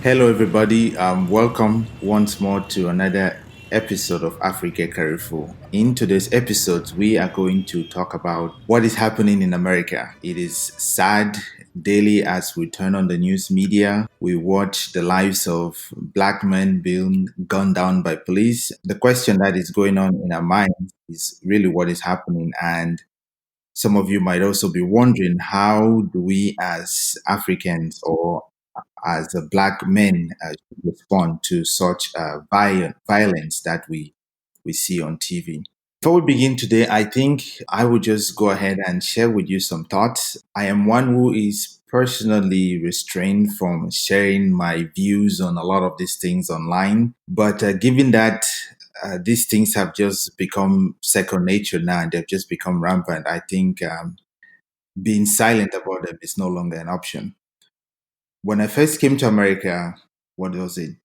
Hello, everybody. Welcome once more to another episode of Africa Carrefour. In today's episode, we are going to talk about what is happening in America. It is sad daily as we turn on the news media. We watch the lives of black men being gunned down by police. The question that is going on in our minds is really what is happening. And some of you might also be wondering, how do we as Africans or as black men respond to such violence that we see on TV? Before we begin today, I think I would just go ahead and share with you some thoughts. I am one who is personally restrained from sharing my views on a lot of these things online. But given that these things have just become second nature now and they've just become rampant, I think being silent about them is no longer an option. When I first came to America, what was it,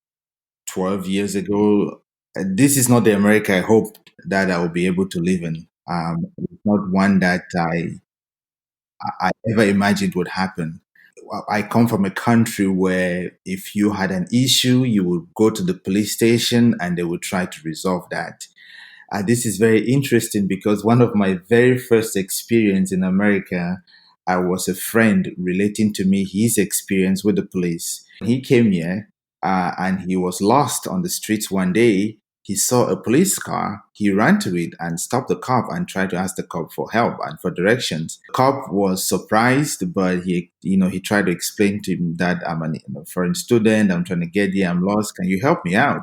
12 years ago? This is not the America I hoped that I would be able to live in. It's not one that I ever imagined would happen. I come from a country where if you had an issue, you would go to the police station and they would try to resolve that. This is very interesting because one of my very first experience in America, I was a friend relating to me his experience with the police. He came here and he was lost on the streets one day. He saw a police car. He ran to it and stopped the cop and tried to ask the cop for help and for directions. The cop was surprised, but he tried to explain to him that I'm a foreign student. I'm trying to get here. I'm lost. Can you help me out?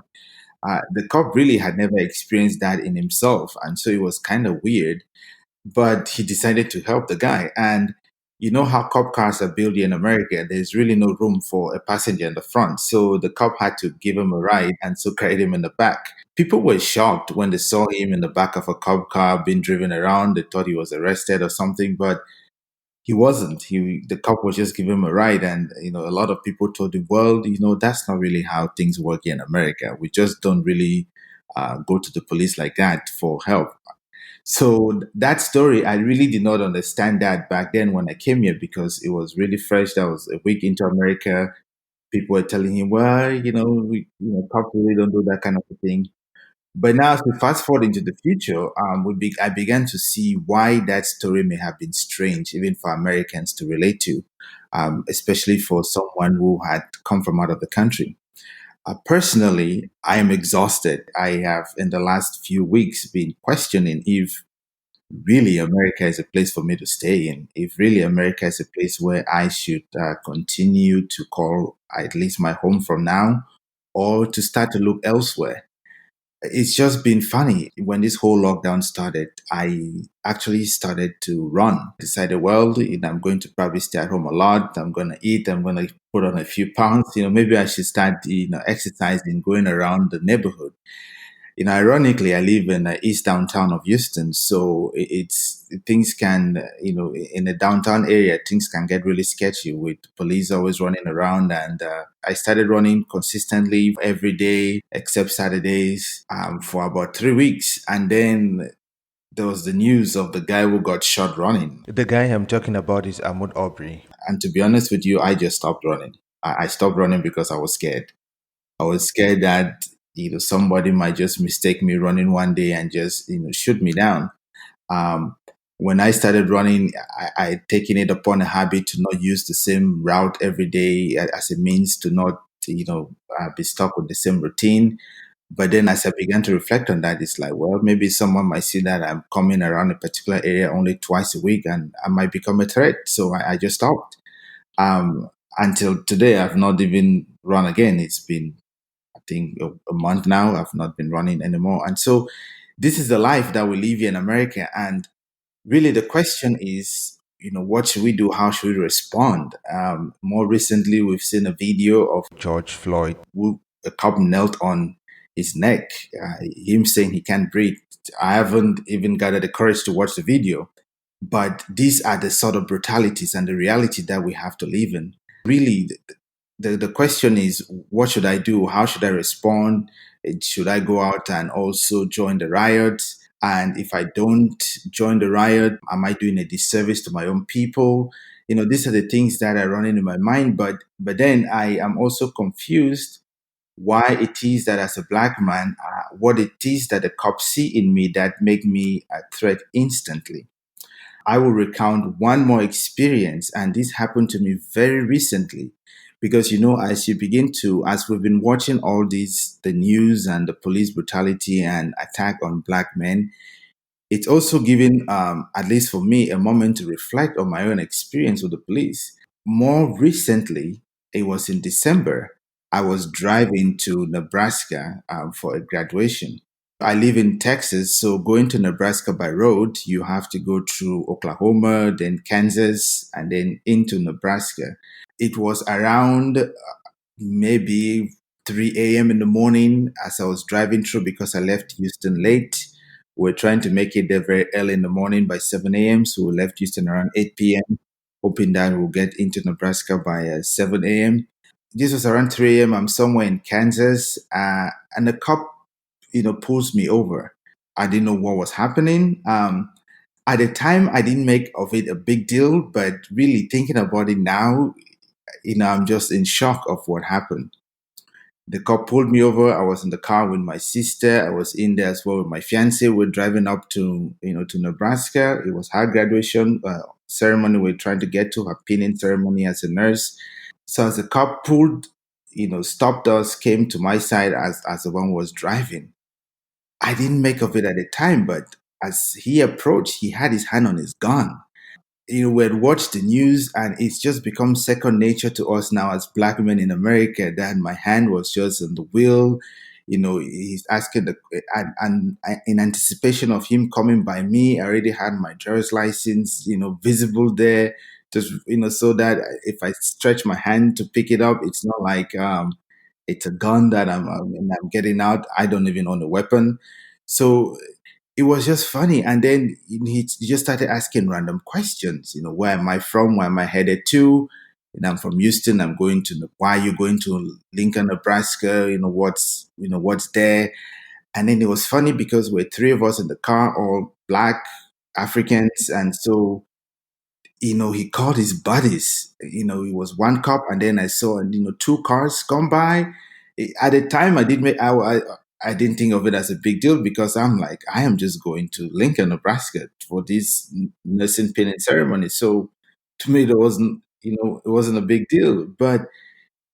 The cop really had never experienced that in himself. And so it was kind of weird, but he decided to help the guy. And you know how cop cars are built in America, there's really no room for a passenger in the front. So the cop had to give him a ride and so carried him in the back. People were shocked when they saw him in the back of a cop car being driven around. They thought he was arrested or something, but he wasn't. The cop was just giving him a ride, and a lot of people told him, "Well, that's not really how things work here in America. We just don't really go to the police like that for help." So that story, I really did not understand that back then when I came here because it was really fresh. That was a week into America. People were telling him, "Well, cops really don't do that kind of a thing." But now, as we fast forward into the future, I began to see why that story may have been strange, even for Americans to relate to, especially for someone who had come from out of the country. Personally, I am exhausted. I have, in the last few weeks, been questioning if really America is a place for me to stay in, if really America is a place where I should continue to call at least my home from now, or to start to look elsewhere. It's just been funny. When this whole lockdown started, I actually started to run. Decided, well, I'm going to probably stay at home a lot. I'm going to eat. I'm going to put on a few pounds. Maybe I should start, exercising, going around the neighborhood. Ironically, I live in the east downtown of Houston, so it's things can, in the downtown area, things can get really sketchy with police always running around. And I started running consistently every day except Saturdays for about 3 weeks, and then there was the news of the guy who got shot running. The guy I'm talking about is Ahmad Aubrey. And to be honest with you, I just stopped running. I stopped running because I was scared. I was scared that somebody might just mistake me running one day and just shoot me down. Um, when I started running, I had taken it upon a habit to not use the same route every day as a means to not be stuck with the same routine. But then as I began to reflect on that, it's like, well, maybe someone might see that I'm coming around a particular area only twice a week and I might become a threat. So I just stopped. Um, until today, I've not even run again. It's been, I think, a month now. I've not been running anymore. And so this is the life that we live here in America. And really the question is, what should we do? How should we respond? More recently, we've seen a video of George Floyd, who a cop knelt on his neck, him saying he can't breathe. I haven't even gathered the courage to watch the video, but these are the sort of brutalities and the reality that we have to live in. Really, the question is, what should I do? How should I respond? Should I go out and also join the riots? And if I don't join the riot, am I doing a disservice to my own people? these are the things that are running in my mind. But then I am also confused why it is that as a black man, what it is that the cops see in me that make me a threat instantly. I will recount one more experience, and this happened to me very recently. Because as we've been watching all these, the news and the police brutality and attack on black men, it's also given, at least for me, a moment to reflect on my own experience with the police. More recently, it was in December. I was driving to Nebraska for a graduation. I live in Texas, so going to Nebraska by road, you have to go through Oklahoma, then Kansas, and then into Nebraska. It was around maybe 3 a.m. in the morning as I was driving through because I left Houston late. We're trying to make it there very early in the morning by 7 a.m. So we left Houston around 8 p.m., hoping that we'll get into Nebraska by 7 a.m. This was around 3 a.m. I'm somewhere in Kansas, and the cop, pulls me over. I didn't know what was happening. At the time, I didn't make of it a big deal, but really thinking about it now, I'm just in shock of what happened. The cop pulled me over. I was in the car with my sister. I was in there as well with my fiance. We're driving up to Nebraska. It was her graduation ceremony. We're trying to get to her pinning ceremony as a nurse. So as the cop stopped us, came to my side as the one who was driving. I didn't make of it at the time, but as he approached, he had his hand on his gun. We had watched the news, and it's just become second nature to us now as black men in America that my hand was just on the wheel. He's asking and in anticipation of him coming by me, I already had my driver's license, visible there, just so that if I stretch my hand to pick it up, it's not like it's a gun that I'm getting out. I don't even own a weapon, so it was just funny. And then he just started asking random questions. Where am I from? Where am I headed to? I'm from Houston. I'm going to. Why are you going to Lincoln, Nebraska? What's there? And then it was funny because we're three of us in the car, all black Africans, and so he called his buddies. It was one cop, and then I saw, two cars come by. At the time, I didn't think of it as a big deal because I'm like, I am just going to Lincoln, Nebraska for this nursing pinning ceremony. So to me, it wasn't a big deal. But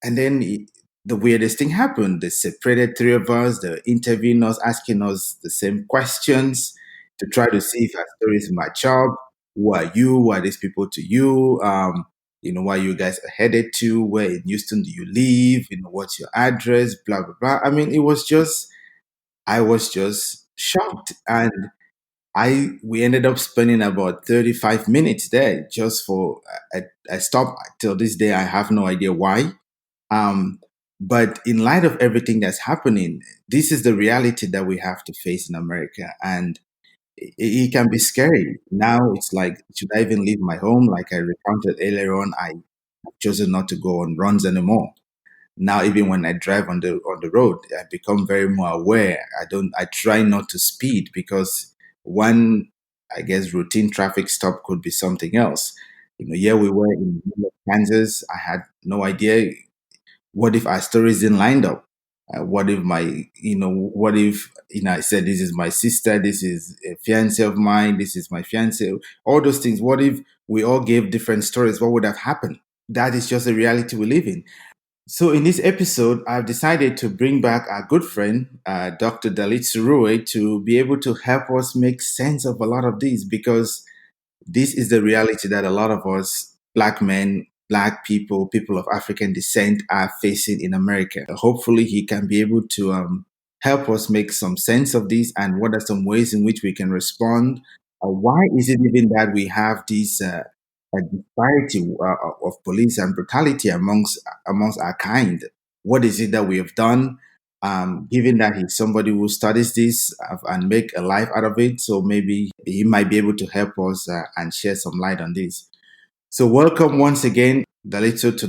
and then the weirdest thing happened. They separated three of us. They interviewing us, asking us the same questions to try to see if our stories match up. Who are you? Who are these people to you? Where you guys are headed to? Where in Houston do you live? What's your address? Blah blah blah. I mean, I was just shocked, and we ended up spending about 35 minutes there just for a stop. Till this day, I have no idea why. Um, but in light of everything that's happening, this is the reality that we have to face in America. And it can be scary. Now it's like, should I even leave my home? Like I recounted earlier on, I have chosen not to go on runs anymore. Now, even when I drive on the road, I become very more aware. I try not to speed because one, I guess, routine traffic stop could be something else. Here we were in the middle of Kansas. I had no idea. What if our stories didn't line up? What if, I said, this is my sister, this is a fiance of mine, this is my fiance, all those things. What if we all gave different stories? What would have happened? That is just the reality we live in. So, in this episode, I've decided to bring back our good friend, Dr. Dalitso Ruwe, to be able to help us make sense of a lot of these because this is the reality that a lot of us, black men, black people, people of African descent, are facing in America. Hopefully, he can be able to help us make some sense of this and what are some ways in which we can respond. Why is it even that we have this a disparity of police and brutality amongst our kind? What is it that we have done? Given that he's somebody who studies this and make a life out of it, so maybe he might be able to help us and share some light on this. So, welcome once again, Dalitso, to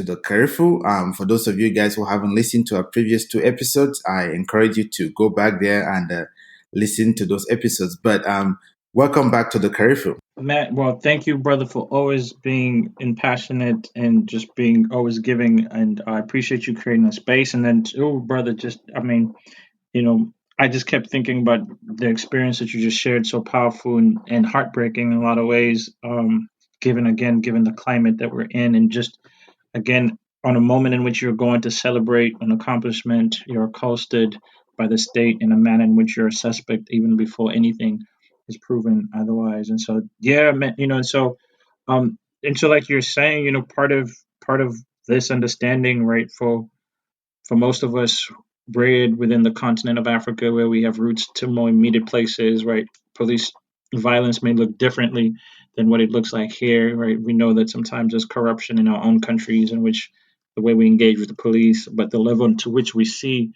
the Carrefour. For those of you guys who haven't listened to our previous two episodes, I encourage you to go back there and listen to those episodes. But welcome back to the Carrefour. Matt, well, thank you, brother, for always being impassionate and just being always giving. And I appreciate you creating a space. And then, too, brother, you know, I just kept thinking about the experience that you just shared, so powerful and heartbreaking in a lot of ways. Given the climate that we're in, and just again, on a moment in which you're going to celebrate an accomplishment, you're accosted by the state in a manner in which you're a suspect even before anything is proven otherwise. And so, yeah, man, and so like you're saying, part of this understanding, right, for most of us bred within the continent of Africa, where we have roots to more immediate places, right? Police violence may look differently than what it looks like here, right? We know that sometimes there's corruption in our own countries in which the way we engage with the police, but the level to which we see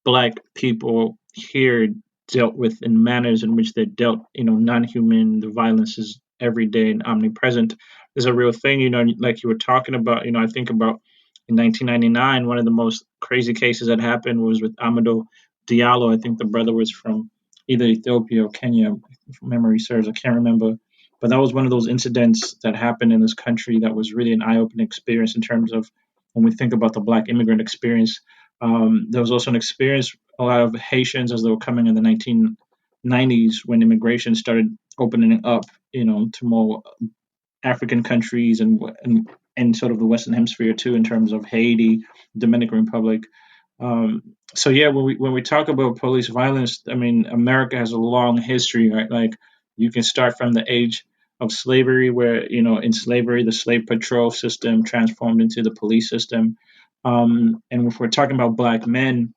black people here dealt with in manners in which they're dealt, non-human. The violence is everyday and omnipresent. Is a real thing, like you were talking about. I think about in 1999, one of the most crazy cases that happened was with Amadou Diallo. I think the brother was from either Ethiopia or Kenya, if memory serves. I can't remember. But that was one of those incidents that happened in this country that was really an eye-opening experience in terms of when we think about the black immigrant experience. There was also an experience, a lot of Haitians as they were coming in the 1990s when immigration started opening up, to more African countries and sort of the Western Hemisphere too, in terms of Haiti, Dominican Republic. So yeah, when we talk about police violence, I mean, America has a long history, right? Like you can start from the age of slavery, where in slavery the slave patrol system transformed into the police system. And if we're talking about black men,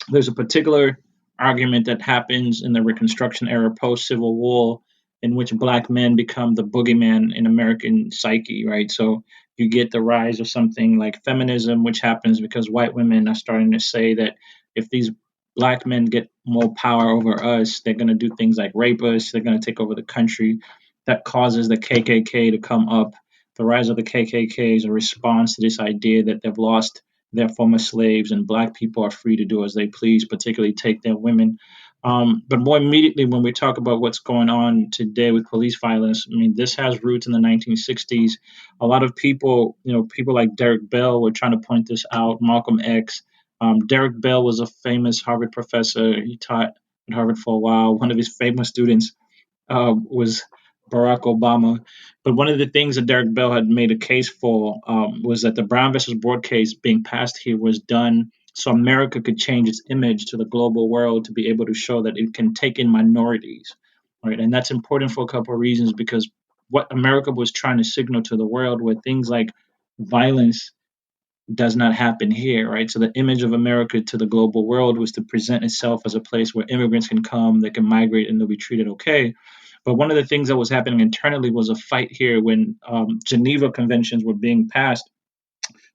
there's a particular argument that happens in the Reconstruction era post Civil War in which black men become the boogeyman in American psyche, right? So you get the rise of something like feminism, which happens because white women are starting to say that if these black men get more power over us, they're going to do things like rape us, they're going to take over the country. That causes the KKK to come up. The rise of the KKK is a response to this idea that they've lost their former slaves and black people are free to do as they please, particularly take their women. But more immediately, when we talk about what's going on today with police violence, I mean, this has roots in the 1960s. A lot of people, people like Derek Bell were trying to point this out, Malcolm X. Derek Bell was a famous Harvard professor. He taught at Harvard for a while. One of his famous students was Barack Obama. But one of the things that Derek Bell had made a case for was that the Brown versus Board case being passed here was done so America could change its image to the global world to be able to show that it can take in minorities, right? And that's important for a couple of reasons because what America was trying to signal to the world were things like violence does not happen here, right? So the image of America to the global world was to present itself as a place where immigrants can come, they can migrate, and they'll be treated okay. But one of the things that was happening internally was a fight here when Geneva Conventions were being passed.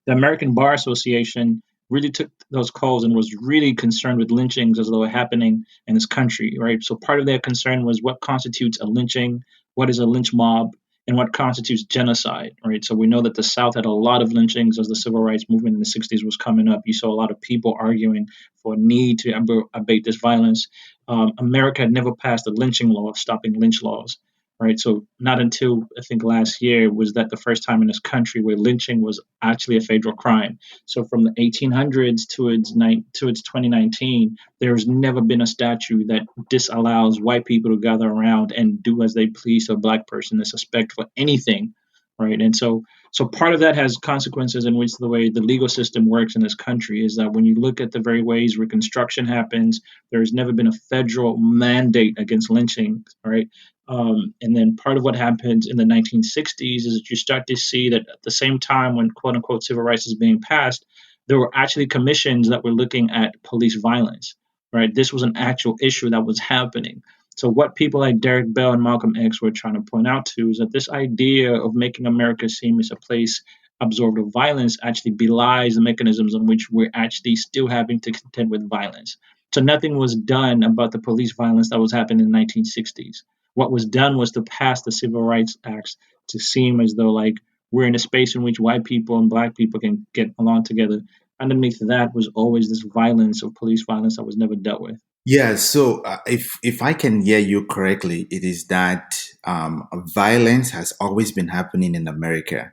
The American Bar Association really took those calls and was really concerned with lynchings as they were happening in this country, right? So part of their concern was what constitutes a lynching, what is a lynch mob, and what constitutes genocide, right? So we know that the South had a lot of lynchings as the civil rights movement in the 60s was coming up. You saw a lot of people arguing for a need to abate this violence. America had never passed a lynching law of stopping lynch laws, right? So not until I think last year was that the first time in this country where lynching was actually a federal crime. So from the 1800s to its 2019, there's never been a statute that disallows white people to gather around and do as they please to a black person to suspect for anything, right? And so part of that has consequences in which the way the legal system works in this country is that when you look at the very ways Reconstruction happens, there's never been a federal mandate against lynching, right? And then part of what happened in the 1960s is that you start to see that at the same time when quote unquote civil rights is being passed, there were actually commissions that were looking at police violence, right? This was an actual issue that was happening. So what people like Derek Bell and Malcolm X were trying to point out to is that this idea of making America seem as a place absorbed of violence actually belies the mechanisms in which we're actually still having to contend with violence. So nothing was done about the police violence that was happening in the 1960s. What was done was to pass the Civil Rights Acts to seem as though like we're in a space in which white people and black people can get along together. Underneath that was always this violence of police violence that was never dealt with. Yeah, so if I can hear you correctly, it is that violence has always been happening in America,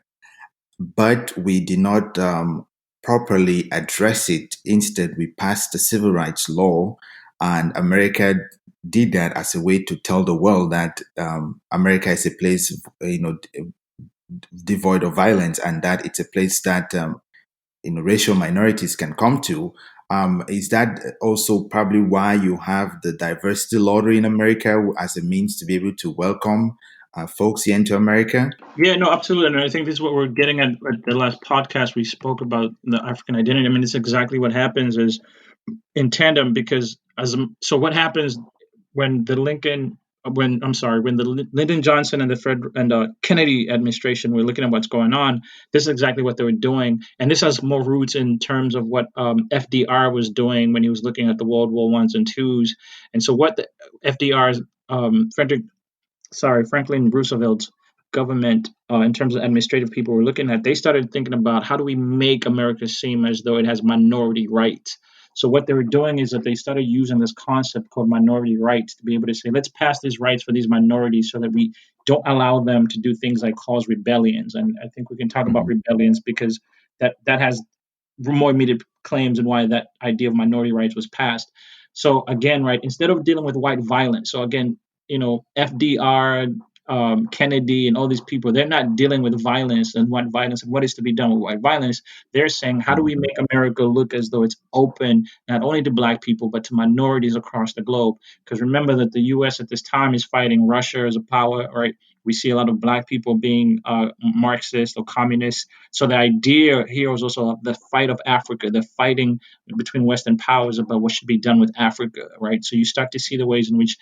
but we did not properly address it. Instead, we passed the civil rights law, and America did that as a way to tell the world that America is a place, devoid of violence, and that it's a place that racial minorities can come to. Is that also probably why you have the diversity lottery in America as a means to be able to welcome folks here into America? Yeah, no, absolutely. And I think this is what we're getting at the last podcast. We spoke about the African identity. I mean, it's exactly what happens is in tandem because so what happens when the Lincoln when I'm sorry when the Lyndon Johnson and the Fred and Kennedy administration were looking at what's going on. This is exactly what they were doing, and this has more roots in terms of what FDR was doing when he was looking at the World War Ones and twos. And so what the FDR's Frederick Franklin Roosevelt's government, in terms of administrative people, were looking at, they started thinking about how do we make America seem as though it has minority rights. So what they were doing is that they started using this concept called minority rights to be able to say, let's pass these rights for these minorities so that we don't allow them to do things like cause rebellions. And I think we can talk about Mhm. rebellions because that has more immediate claims and why that idea of minority rights was passed. So again, right, instead of dealing with white violence, so again, FDR, Kennedy, and all these people, they're not dealing with violence and what is to be done with white violence. They're saying, how do we make America look as though it's open not only to black people but to minorities across the globe? Because remember that the U.S. at this time is fighting Russia as a power, right? We see a lot of black people being Marxist or communist. So the idea here was also the fight of Africa, the fighting between Western powers about what should be done with Africa, right? So you start to see the ways in which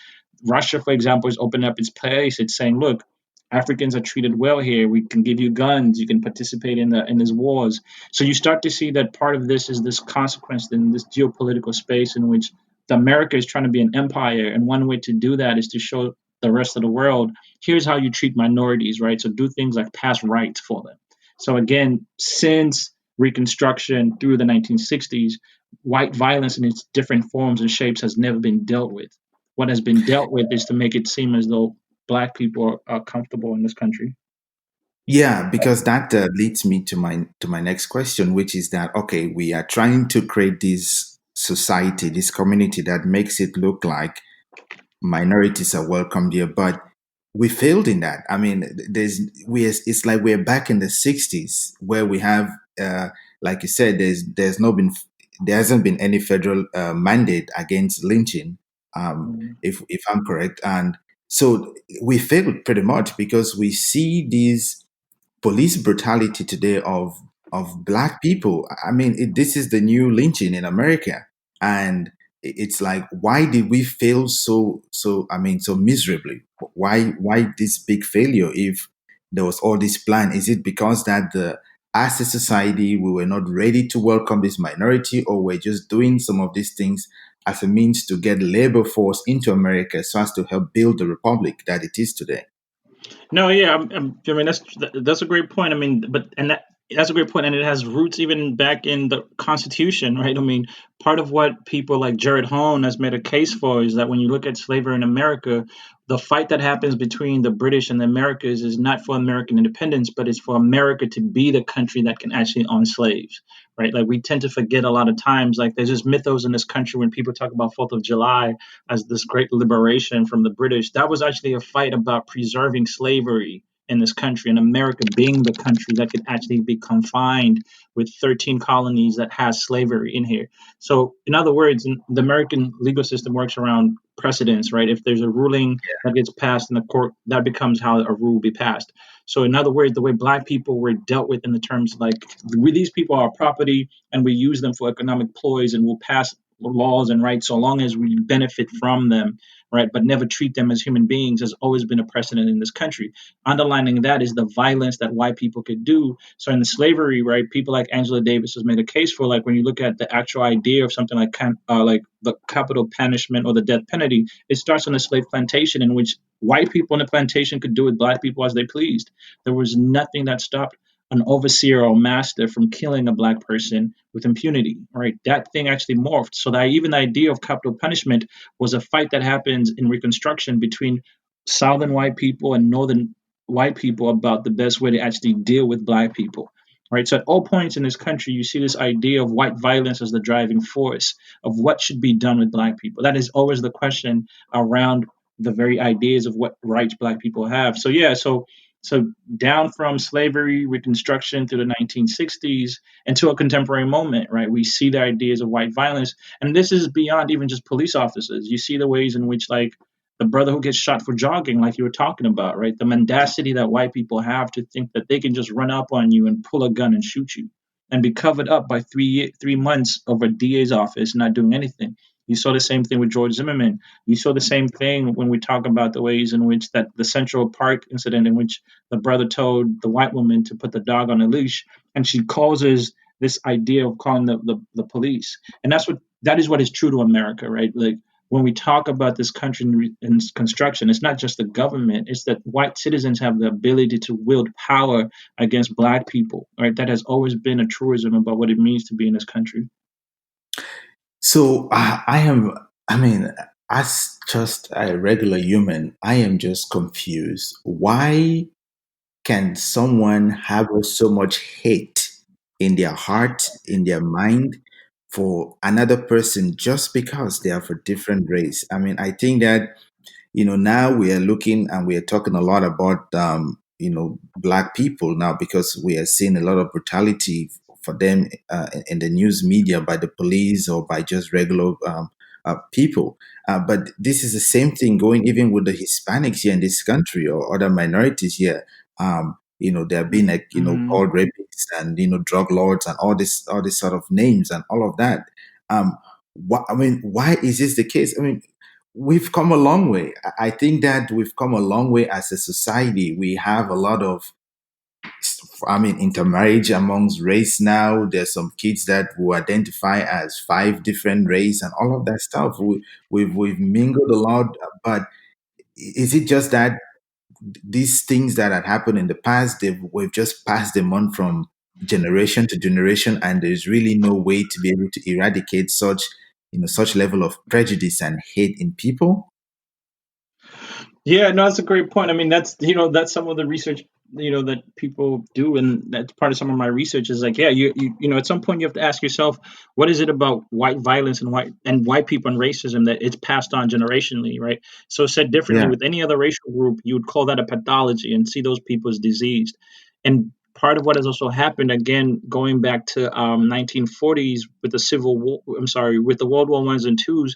Russia, for example, is opening up its place. It's saying, look, Africans are treated well here. We can give you guns. You can participate in these wars. So you start to see that part of this is this consequence in this geopolitical space in which the America is trying to be an empire, and one way to do that is to show the rest of the world, here's how you treat minorities, right? So do things like pass rights for them. So again, since Reconstruction through the 1960s, white violence in its different forms and shapes has never been dealt with. What has been dealt with is to make it seem as though black people are comfortable in this country. Yeah, because that leads me to my next question, which is that okay, we are trying to create this society, this community that makes it look like minorities are welcomed here, but we failed in that. I mean, it's like we're back in the '60s where we have, like you said, there hasn't been any federal mandate against lynching, Mm. if I'm correct, and so we failed pretty much because we see these police brutality today of black people. I mean, this is the new lynching in America, and it's like, why did we fail so? I mean, so miserably? Why this big failure? If there was all this plan, is it because that the as a society we were not ready to welcome this minority, or we're just doing some of these things as a means to get labor force into America so as to help build the republic that it is today? No, yeah, I mean that's a great point. I mean, that's a great point, and it has roots even back in the Constitution, right? I mean, part of what people like Jared Hone has made a case for is that when you look at slavery in America, the fight that happens between the British and the Americas is not for American independence, but it's for America to be the country that can actually own slaves, right? Like we tend to forget a lot of times, like there's just mythos in this country when people talk about Fourth of July as this great liberation from the British. That was actually a fight about preserving slavery in this country and America being the country that could actually be confined with 13 colonies that has slavery in here. So, in other words, the American legal system works around precedents, right? If there's a ruling that gets passed in the court, that becomes how a rule will be passed. So, in other words, the way black people were dealt with in the terms like these people are property and we use them for economic ploys and we'll pass laws and rights so long as we benefit from them, right? But never treat them as human beings has always been a precedent in this country. Underlining that is the violence that white people could do. So in the slavery, right, people like Angela Davis has made a case for like when you look at the actual idea of something like the capital punishment or the death penalty, it starts on a slave plantation in which white people on the plantation could do with black people as they pleased. There was nothing that stopped an overseer or master from killing a black person with impunity, right? That thing actually morphed. So that even the idea of capital punishment was a fight that happens in Reconstruction between Southern white people and Northern white people about the best way to actually deal with black people. Right. So at all points in this country, you see this idea of white violence as the driving force of what should be done with black people. That is always the question around the very ideas of what rights black people have. So yeah, so down from slavery, Reconstruction through the 1960s into a contemporary moment, right? We see the ideas of white violence, and this is beyond even just police officers. You see the ways in which, like, the brother who gets shot for jogging, like you were talking about, right? The mendacity that white people have to think that they can just run up on you and pull a gun and shoot you, and be covered up by 3 months of a DA's office not doing anything. You saw the same thing with George Zimmerman. You saw the same thing when we talk about the ways in which that the Central Park incident, in which the brother told the white woman to put the dog on a leash, and she causes this idea of calling the police. And that is what is true to America, right? Like, when we talk about this country in construction, it's not just the government, it's that white citizens have the ability to wield power against black people, right? That has always been a truism about what it means to be in this country. So I am, I mean, as just a regular human, I am just confused. Why can someone harbor so much hate in their heart, in their mind for another person just because they are of a different race? I mean, I think that now we are looking and we are talking a lot about black people now because we are seeing a lot of brutality for them in the news media by the police or by just regular people. But this is the same thing going even with the Hispanics here in this country or other minorities here. They're being like Mm-hmm. called rapists and drug lords and all this sort of names and all of that. I mean, why is this the case? I mean, we've come a long way. I think that we've come a long way as a society. We have a lot of, I mean, intermarriage amongst race now. There's some kids that will identify as five different race and all of that stuff. We've mingled a lot, but is it just that these things that had happened in the past, we've just passed them on from generation to generation, and there's really no way to be able to eradicate such level of prejudice and hate in people? Yeah, no, that's a great point. I mean, that's some of the research that people do, and that's part of some of my research is like, yeah, at some point you have to ask yourself, what is it about white violence and white people and racism that it's passed on generationally, right? So said differently, Yeah. with any other racial group, you would call that a pathology and see those people as diseased. And part of what has also happened, again, going back to 1940s with the Civil War, I'm sorry, with the World War Ones and twos,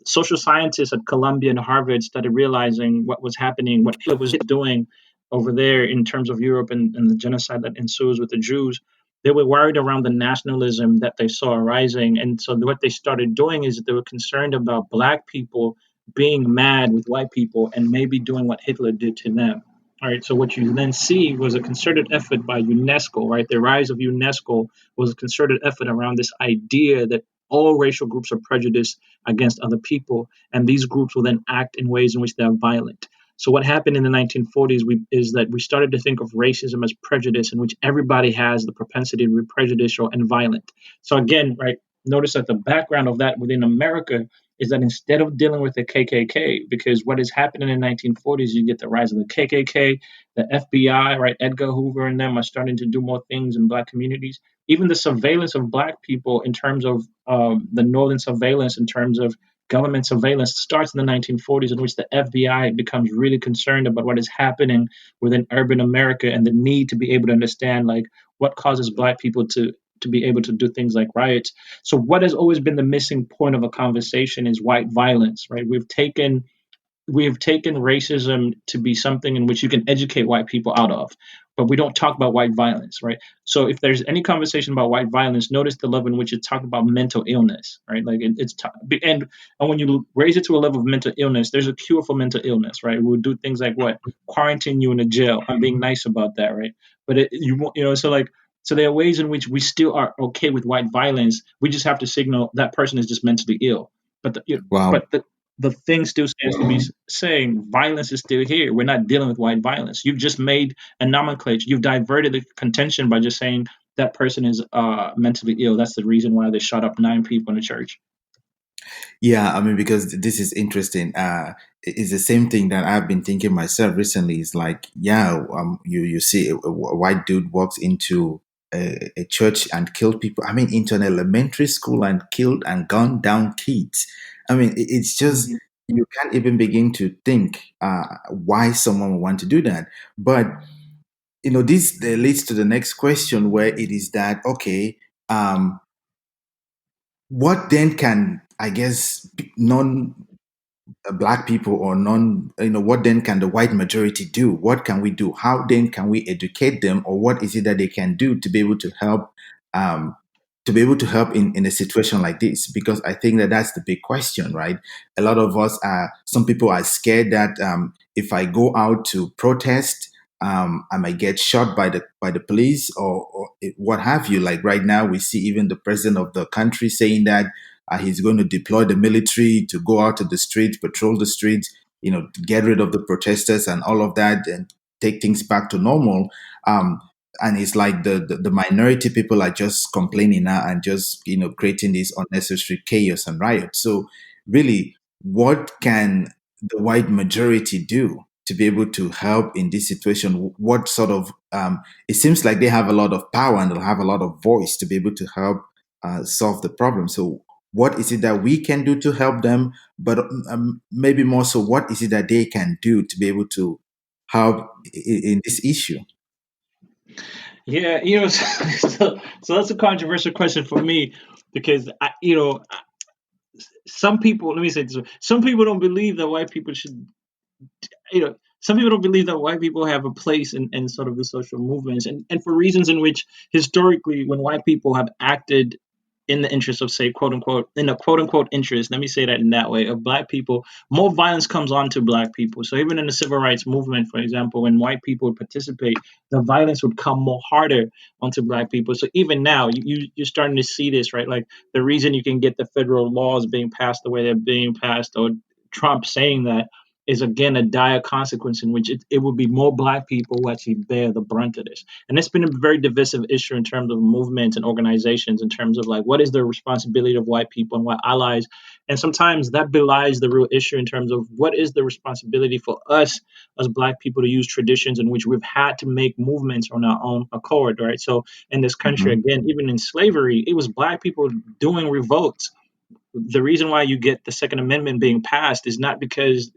social scientists at Columbia and Harvard started realizing what was happening, what Hitler was doing over there in terms of Europe and the genocide that ensues with the Jews. They were worried around the nationalism that they saw arising. And so what they started doing is that they were concerned about black people being mad with white people and maybe doing what Hitler did to them. All right, so what you then see was a concerted effort by UNESCO, right? The rise of UNESCO was a concerted effort around this idea that all racial groups are prejudiced against other people, and these groups will then act in ways in which they are violent. So what happened in the 1940s is that we started to think of racism as prejudice, in which everybody has the propensity to be prejudicial and violent. So again, right, notice that the background of that within America is that instead of dealing with the KKK, because what has happened in the 1940s, you get the rise of the KKK, the FBI, right, Edgar Hoover and them are starting to do more things in black communities. Even the surveillance of black people in terms of the northern surveillance, in terms of government surveillance, starts in the 1940s, in which the FBI becomes really concerned about what is happening within urban America and the need to be able to understand, like, what causes black people to be able to do things like riots. So what has always been the missing point of a conversation is white violence, right? We have taken racism to be something in which you can educate white people out of, but we don't talk about white violence, right? So if there's any conversation about white violence, notice the level in which it talked about mental illness, right? Like and when you raise it to a level of mental illness, there's a cure for mental illness, right? We'll do things like what, quarantine you in a jail. I'm being nice about that, right? But so there are ways in which we still are okay with white violence. We just have to signal that person is just mentally ill. But the, you know, Wow. but the the thing still stands to be saying violence is still here. We're not dealing with white violence. You've just made a nomenclature. You've diverted the contention by just saying that person is mentally ill. That's the reason why they shot up 9 people in the church. Yeah, I mean, because this is interesting. It's the same thing that I've been thinking myself recently. It's like, yeah, you see a white dude walks into a church and killed people. I mean, into an elementary school and killed and gunned down kids. I mean, it's just Mhm. you can't even begin to think why someone would want to do that. But this leads to the next question, where it is that okay. What then can, I guess, non black people or non, what then can the white majority do? What can we do? How then can we educate them, or what is it that they can do to be able to help, um, in a situation like this? Because I think that that's the big question, right? A lot of us are, some people are scared that if I go out to protest, I might get shot by the police, or what have you. Like right now, we see even the president of the country saying that he's going to deploy the military to go out to the streets, patrol the streets, to get rid of the protesters and all of that, and take things back to normal. Um, and it's like the minority people are just complaining now and just creating this unnecessary chaos and riot. So really, what can the white majority do to be able to help in this situation? What sort of it seems like they have a lot of power and they'll have a lot of voice to be able to help solve the problem. So what is it that we can do to help them? But maybe more so, what is it that they can do to be able to help in this issue? Yeah, so that's a controversial question for me because some people. Let me say this: way, some people don't believe that white people should some people don't believe that white people have a place in sort of the social movements, and for reasons in which historically when white people have acted in the interest of, say, quote unquote, in the quote unquote interest, let me say that in that way, of black people, more violence comes on to black people. So even in the civil rights movement, for example, when white people would participate, the violence would come more harder onto black people. So even now you're starting to see this, right? Like the reason you can get the federal laws being passed the way they're being passed, or Trump saying that, is again a dire consequence in which it will be more black people who actually bear the brunt of this. And it's been a very divisive issue in terms of movements and organizations, in terms of like what is the responsibility of white people and white allies. And sometimes that belies the real issue in terms of what is the responsibility for us as black people to use traditions in which we've had to make movements on our own accord, right? So in this country, Hmm. again, even in slavery, it was black people doing revolts. The reason why you get the Second Amendment being passed is not because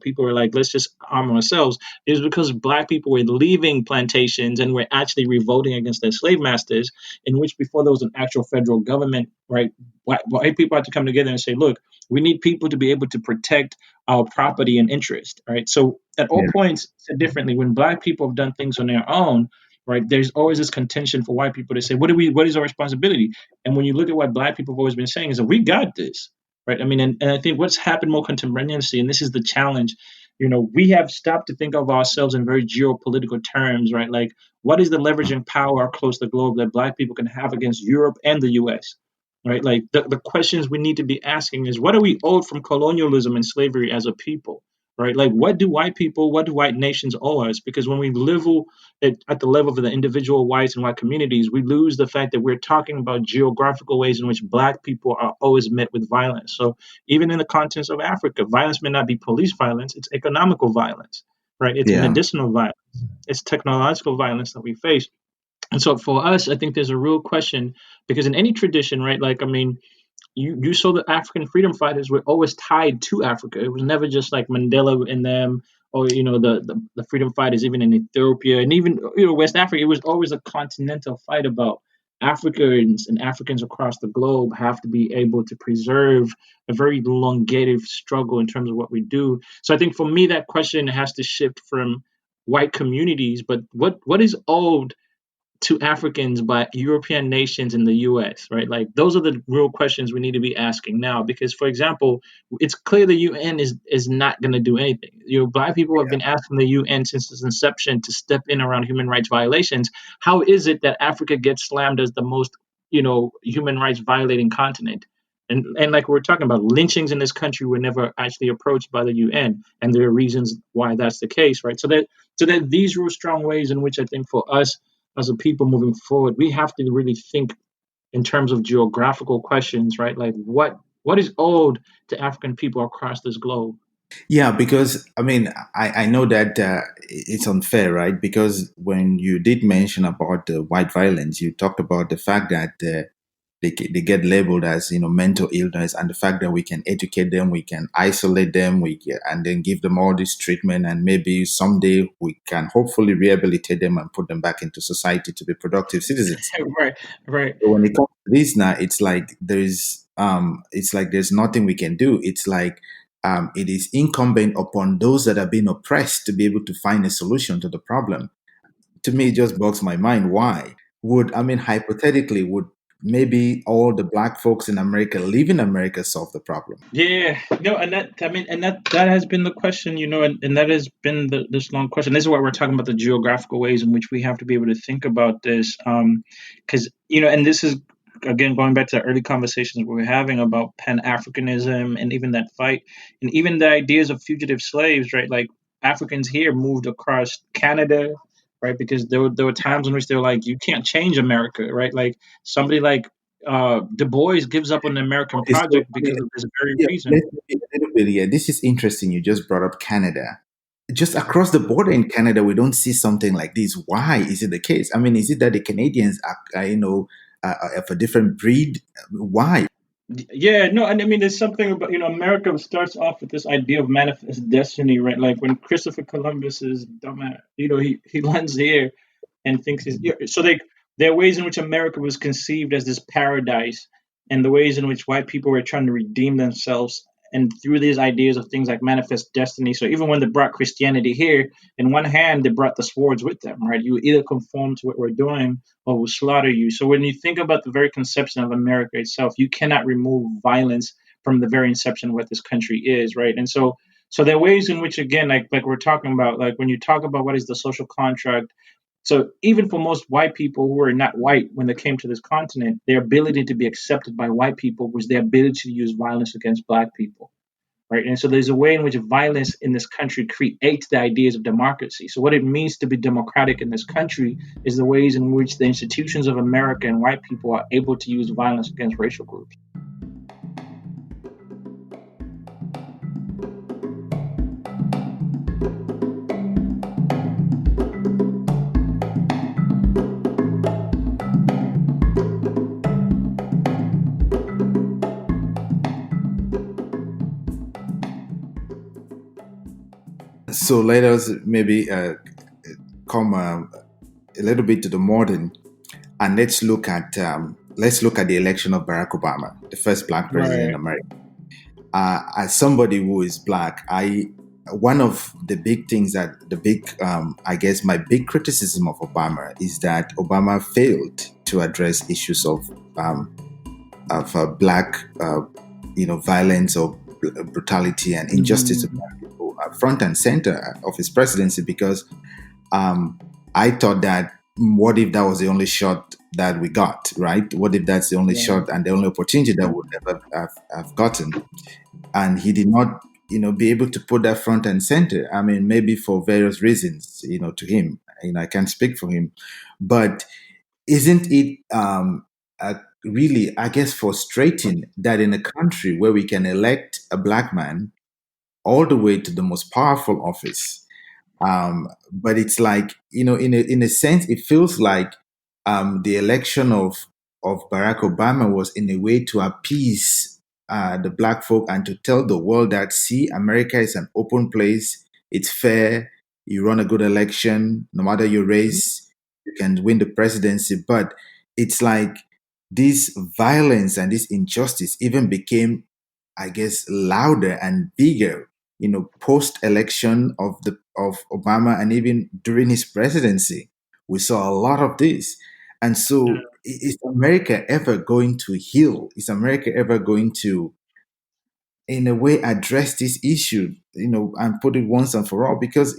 people are like, let's just arm ourselves. It's because black people were leaving plantations and were actually revolting against their slave masters. In which, before there was an actual federal government, right, white people had to come together and say, look, we need people to be able to protect our property and interest, right? So at all Yeah. points, said differently, when black people have done things on their own, right, there's always this contention for white people to say, what is our responsibility? And when you look at what black people have always been saying, is that we got this, right? I mean, and I think what's happened more contemporaneously, and this is the challenge, we have stopped to think of ourselves in very geopolitical terms, right? Like, what is the leveraging power across the globe that black people can have against Europe and the US? Right? Like the questions we need to be asking is, what are we owed from colonialism and slavery as a people? Right? Like, what do white nations owe us? Because when we live at the level of the individual whites and white communities, we lose the fact that we're talking about geographical ways in which black people are always met with violence. So even in the context of Africa, violence may not be police violence, it's economical violence, right? It's Yeah. medicinal violence, it's technological violence that we face. And so for us, I think there's a real question, because in any tradition, right? Like, I mean, you saw the African freedom fighters were always tied to Africa. It was never just like Mandela and them, or the freedom fighters even in Ethiopia and even West Africa. It was always a continental fight about Africans, and Africans across the globe have to be able to preserve a very elongated struggle in terms of what we do. So I think for me that question has to shift from white communities, but what is owed to Africans by European nations in the US, right? Like those are the real questions we need to be asking now. Because, for example, it's clear the UN is not going to do anything. Black people have been asking the UN since its inception to step in around human rights violations. How is it that Africa gets slammed as the most, human rights violating continent? And like we're talking about, lynchings in this country were never actually approached by the UN, and there are reasons why that's the case, right? So that these real strong ways in which I think for us as a people moving forward, we have to really think in terms of geographical questions, right? Like what is owed to African people across this globe? Yeah, because I mean, I know that it's unfair, right? Because when you did mention about white violence, you talked about the fact that they get labeled as mental illness, and the fact that we can educate them, we can isolate them, and then give them all this treatment, and maybe someday we can hopefully rehabilitate them and put them back into society to be productive citizens. Right, right. So when it comes to this now, it's like there's nothing we can do. It's like it is incumbent upon those that are being oppressed to be able to find a solution to the problem. To me, it just bogs my mind. Why would, I mean, hypothetically, would maybe all the black folks in America live in America solve the problem? Yeah, no, and that I mean, and that has been the question, and that has been this long question. This is why we're talking about the geographical ways in which we have to be able to think about this, because and this is again going back to the early conversations we were having about Pan Africanism and even that fight, and even the ideas of fugitive slaves, right? Like Africans here moved across Canada, right? Because there were times in which they were like, you can't change America, right? Like somebody like Du Bois gives up on the American Okay, so project because of this very yeah, reason. let's be a little bit here. This is interesting. You just brought up Canada. Just across the border in Canada, we don't see something like this. Why is it the case? I mean, is it that the Canadians are of a different breed? Why? Yeah, no, and I mean, there's something about America starts off with this idea of manifest destiny, right? Like when Christopher Columbus is dumbass, he lands here and thinks he's so there are ways in which America was conceived as this paradise, and the ways in which white people were trying to redeem themselves, and through these ideas of things like manifest destiny. So even when they brought Christianity here, in one hand they brought the swords with them, right? You either conform to what we're doing or we'll slaughter you. So when you think about the very conception of America itself, you cannot remove violence from the very inception of what this country is, right? And so there are ways in which, again, like we're talking about, like when you talk about what is the social contract. So even for most white people who are not white when they came to this continent, their ability to be accepted by white people was their ability to use violence against black people, right? And so there's a way in which violence in this country creates the ideas of democracy. So what it means to be democratic in this country is the ways in which the institutions of America and white people are able to use violence against racial groups. So let us maybe come a little bit to the modern, and let's look at the election of Barack Obama, the first black president in Right. America. As somebody who is black, I one of the big things that the big I guess my big criticism of Obama is that Obama failed to address issues um, of black violence or brutality and injustice to Mhm. black people front and center of his presidency, because um, I thought that what if that was the only shot that we got, right? What if that's the only Right. shot and the only opportunity that we would ever have gotten? And he did not, be able to put that front and center. I mean, maybe for various reasons, to him, I can't speak for him, but isn't it really, I guess, frustrating that in a country where we can elect a black man all the way to the most powerful office, but it's like, in a sense, it feels like the election of Barack Obama was in a way to appease the black folk and to tell the world that, see, America is an open place, it's fair, you run a good election, no matter your race, you can win the presidency. But it's like this violence and this injustice even became, I guess, louder and bigger, post election of Obama, and even during his presidency, we saw a lot of this. And Yeah. so, is America ever going to heal? Is America ever going to, in a way, address this issue, and put it once and for all? Because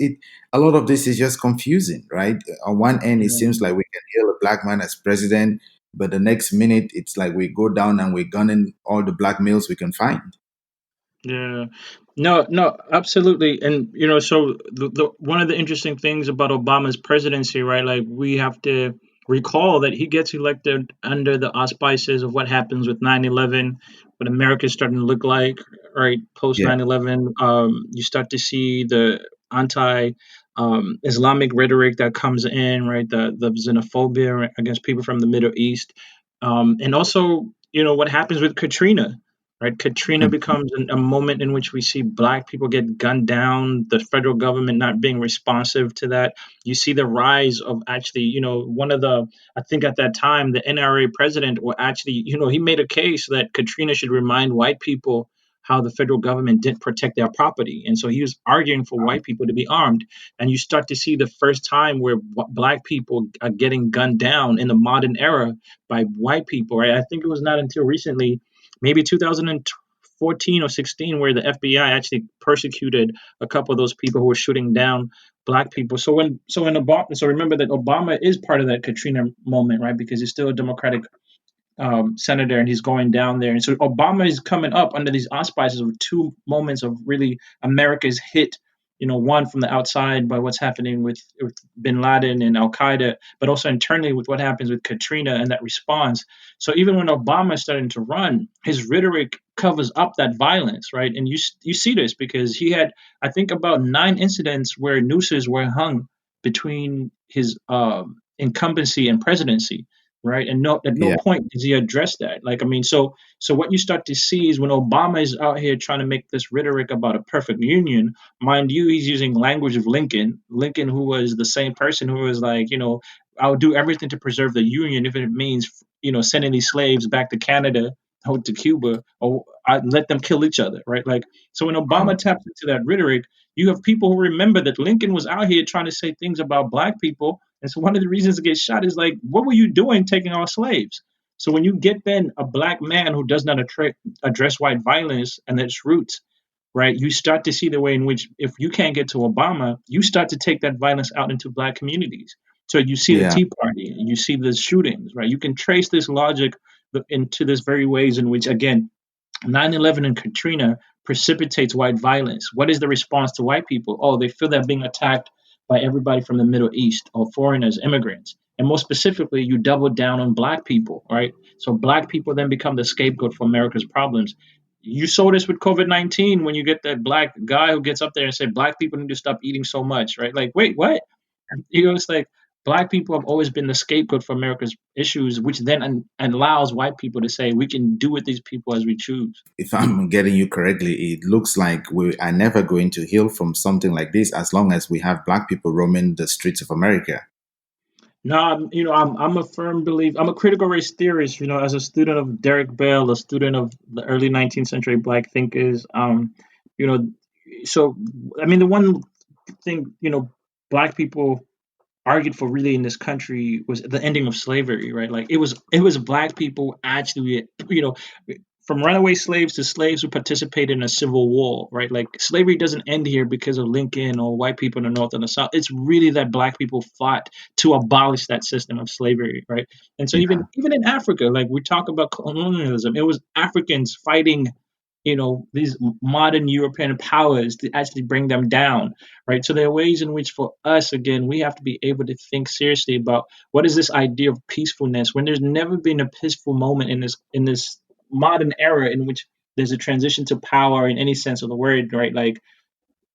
a lot of this is just confusing, right? On one end, it seems like we can hail a black man as president. but the next minute it's like we go down and we're gunning all the black males we can find. Yeah. No, no, absolutely. And so the one of the interesting things about Obama's presidency, right? Like we have to recall that he gets elected under the auspices of what happens with 9/11, what America's starting to look like, right? Post Yeah, 9/11, you start to see the anti Islamic rhetoric that comes in, right? The xenophobia against people from the Middle East. And also, what happens with Katrina, right? Katrina becomes a moment in which we see black people get gunned down, the federal government not being responsive to that. You see the rise of actually, one of the, I think at that time, the NRA president, or actually, he made a case that Katrina should remind white people how the federal government didn't protect their property. And so he was arguing for white people to be armed. And you start to see the first time where black people are getting gunned down in the modern era by white people, right? I think it was not until recently, maybe 2014 or 16, where the FBI actually persecuted a couple of those people who were shooting down black people. So remember that Obama is part of that Katrina moment, right? Because he's still a Democratic senator, and he's going down there. And so Obama is coming up under these auspices of two moments of really America's hit. One from the outside by what's happening with Bin Laden and Al Qaeda, but also internally with what happens with Katrina and that response. So even when Obama is starting to run, his rhetoric covers up that violence, right? And you see this because he had, I think, about 9 incidents where nooses were hung between his incumbency and presidency, right? And at no yeah, point does he address that. Like, I mean, so what you start to see is when Obama is out here trying to make this rhetoric about a perfect union, mind you, he's using language of Lincoln, who was the same person who was like, I'll do everything to preserve the union if it means, sending these slaves back to Canada or to Cuba, or I let them kill each other, right? Like, so when Obama wow, taps into that rhetoric, you have people who remember that Lincoln was out here trying to say things about black people, and so one of the reasons to get shot is like, what were you doing taking our slaves? So when you get then a black man who does not address white violence and its roots, right, you start to see the way in which if you can't get to Obama, you start to take that violence out into black communities. So you see the yeah, Tea Party, you see the shootings, right? You can trace this logic into this very ways in which, again, 9/11 and Katrina precipitates white violence. What is the response to white people? Oh, they feel they're being attacked by everybody from the Middle East or foreigners, immigrants. And more specifically, you double down on black people, right? So black people then become the scapegoat for America's problems. You saw this with COVID-19 when you get that black guy who gets up there and say black people need to stop eating so much, right? Like, wait, what? It's like black people have always been the scapegoat for America's issues, which then allows white people to say we can do with these people as we choose. if I'm getting you correctly, it looks like we are never going to heal from something like this as long as we have black people roaming the streets of America. No, I'm a firm believer. I'm a critical race theorist. As a student of Derek Bell, a student of the early 19th century Black thinkers. You know, so I mean, the one thing Black people argued for really in this country was the ending of slavery, right? Like it was Black people actually, from runaway slaves to slaves who participated in a civil war, right? Like slavery doesn't end here because of Lincoln or white people in the North and the South. It's really that Black people fought to abolish that system of slavery, right? And so Yeah. even in Africa, like we talk about colonialism, it was Africans fighting, these modern European powers to actually bring them down, right? So there are ways in which, for us, again, we have to be able to think seriously about what is this idea of peacefulness when there's never been a peaceful moment in this modern era in which there's a transition to power in any sense of the word, right? Like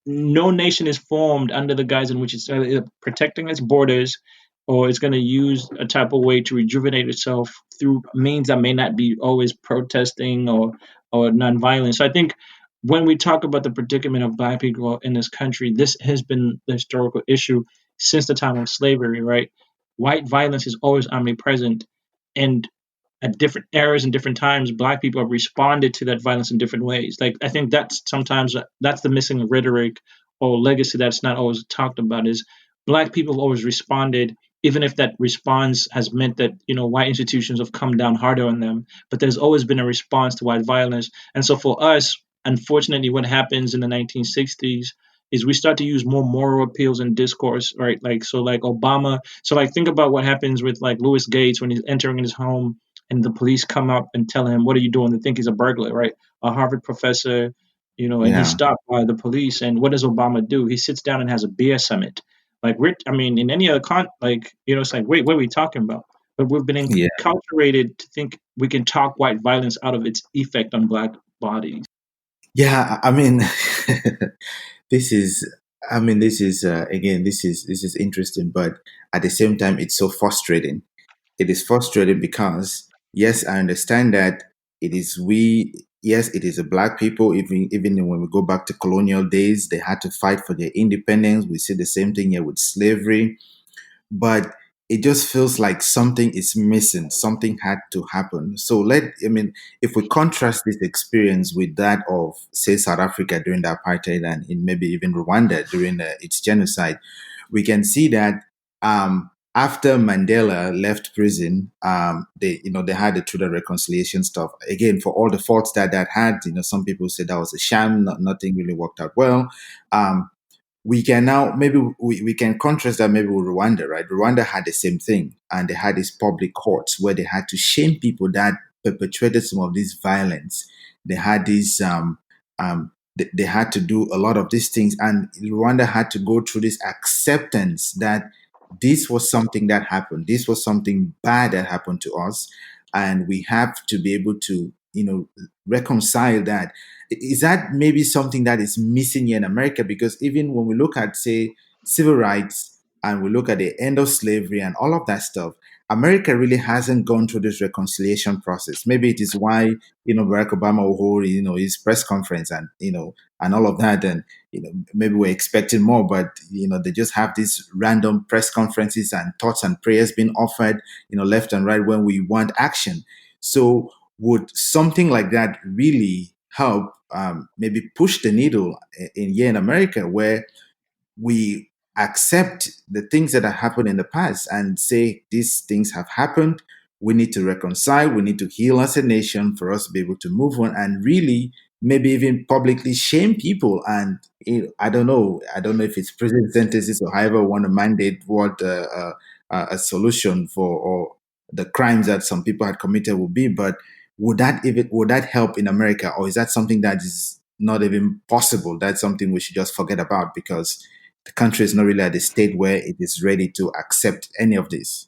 no nation is formed under the guise in which it's protecting its borders or it's going to use a type of way to rejuvenate itself through means that may not be always protesting or nonviolence. So I think when we talk about the predicament of black people in this country, this has been the historical issue since the time of slavery, right? White violence is always omnipresent, and at different eras and different times, black people have responded to that violence in different ways. Like I think that's sometimes that's the missing rhetoric or legacy that's not always talked about is black people have always responded, even if that response has meant that white institutions have come down harder on them. But there's always been a response to white violence, and so for us, unfortunately, what happens in the 1960s. is we start to use more moral appeals in discourse, right? Like so, like Obama. So like think about what happens with like Louis Gates when he's entering his home and the police come up and tell him, "What are you doing?" They think he's a burglar, right? A Harvard professor, and he's Yeah. stopped by the police. And what does Obama do? He sits down and has a beer summit. Like I mean, in any other like it's like, wait, what are we talking about? But we've been Yeah. enculturated to think we can talk white violence out of its effect on black bodies. Yeah. I mean, this is. I mean, this is again. This is interesting, but at the same time, it's so frustrating. It is frustrating because yes, I understand that it is we. Yes, it is the black people. Even when we go back to colonial days, they had to fight for their independence. We see the same thing here with slavery, but it just feels like something is missing. Something had to happen. So I mean, if we contrast this experience with that of, say, South Africa during the apartheid and in maybe even Rwanda during its genocide, we can see that after Mandela left prison, they had the Truth and Reconciliation stuff again for all the faults that had. Some people said that was a sham. Nothing really worked out well. Um, we can now maybe we can contrast that maybe with Rwanda, right? Rwanda had the same thing, and they had these public courts where they had to shame people that perpetrated some of this violence. They had these they had to do a lot of these things, and Rwanda had to go through this acceptance that this was something that happened. This was something bad that happened to us, and we have to be able to reconcile that. Is that maybe something that is missing here in America? Because even when we look at, say, civil rights and we look at the end of slavery and all of that stuff, America really hasn't gone through this reconciliation process. Maybe it is why Barack Obama will hold his press conference and and all of that, and maybe we're expecting more, but they just have these random press conferences and thoughts and prayers being offered left and right when we want action. So would something like that really help maybe push the needle in here in America, where we accept the things that have happened in the past and say these things have happened? We need to reconcile. We need to heal as a nation for us to be able to move on and really maybe even publicly shame people. And I don't know. I don't know if it's prison sentences or however we want to mandate what a solution for or the crimes that some people had committed would be. But would that help in America, or is that something that is not even possible? That's something we should just forget about because the country is not really at the state where it is ready to accept any of this.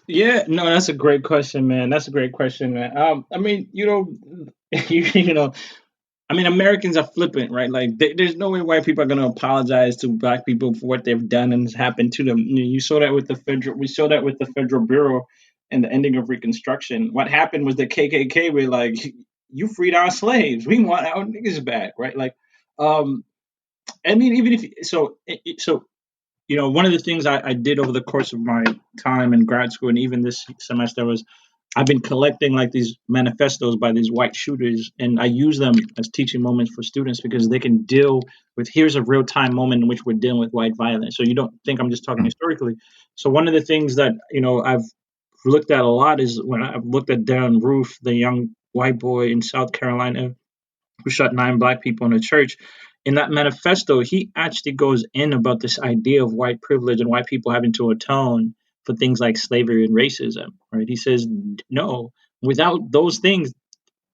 Yeah, no, that's a great question, man. That's a great question, man. I mean, you know, I mean, Americans are flippant, right? Like, there's no way white people are going to apologize to black people for what they've done and has happened to them. You saw that with the federal. We saw that with the Federal Bureau and the ending of Reconstruction. What happened was the KKK were like, "You freed our slaves. We want our niggas back," right? Like, um, I mean, even if so, one of the things I did over the course of my time in grad school and even this semester was I've been collecting like these manifestos by these white shooters, and I use them as teaching moments for students because they can deal with here's a real time moment in which we're dealing with white violence. So you don't think I'm just talking Mm. historically. So one of the things that I've looked at a lot is when I've looked at Darren Roof, the young white boy in South Carolina who shot 9 black people in a church. In that manifesto, he actually goes in about this idea of white privilege and white people having to atone for things like slavery and racism. Right? He says, no, without those things,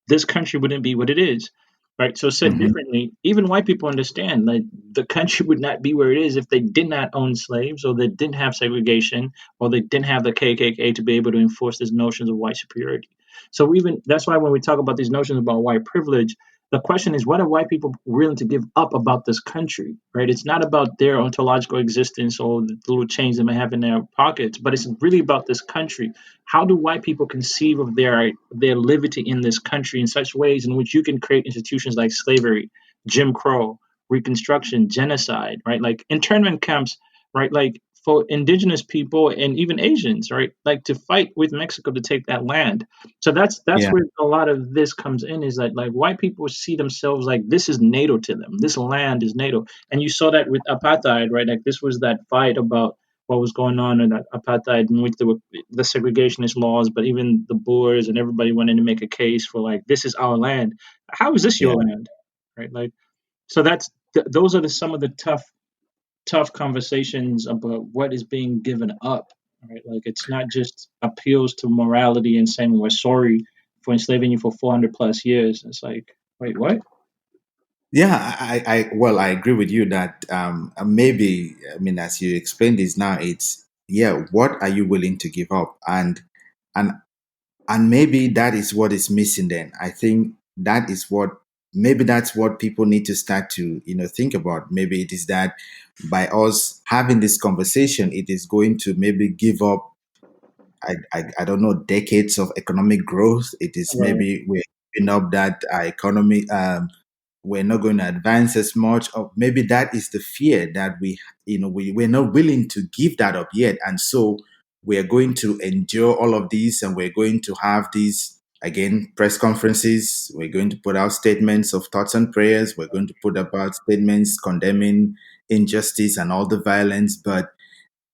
this country wouldn't be what it is. Right. So said Mhm. differently, even white people understand that the country would not be where it is if they did not own slaves or they didn't have segregation or they didn't have the KKK to be able to enforce these notions of white superiority. So even that's why when we talk about these notions about white privilege, the question is what are white people willing to give up about this country, right? It's not about their ontological existence or the little change they may have in their pockets, but it's really about this country. How do white people conceive of their liberty in this country in such ways in which you can create institutions like slavery, Jim Crow, Reconstruction, genocide, right? Like internment camps, right? Like for indigenous people and even Asians, right? Like to fight with Mexico to take that land. So that's Yeah. where a lot of this comes in is that like white people see themselves like this is NATO to them. This land is NATO. And you saw that with apartheid, right? Like this was that fight about what was going on in that apartheid in which there were the segregationist laws, but even the Boers and everybody went in to make a case for like this is our land. How is this your Yeah. land? Right? Like so those are some of the tough conversations about what is being given up, right? Like it's not just appeals to morality and saying we're sorry for enslaving you for 400 plus years. It's like, wait, what? Yeah, well, I agree with you that maybe, I mean, as you explained this now, it's, yeah, what are you willing to give up? And and maybe that is what is missing then. I think that is what, maybe that's what people need to start to, think about. Maybe it is that by us having this conversation, it is going to maybe give up, I don't know, decades of economic growth. It is Right. maybe we're giving up that economy. We're not going to advance as much. Or maybe that is the fear that we're not willing to give that up yet. And so we're going to endure all of these, and we're going to have these, again, press conferences. We're going to put out statements of thoughts and prayers. We're going to put about statements condemning injustice and all the violence. But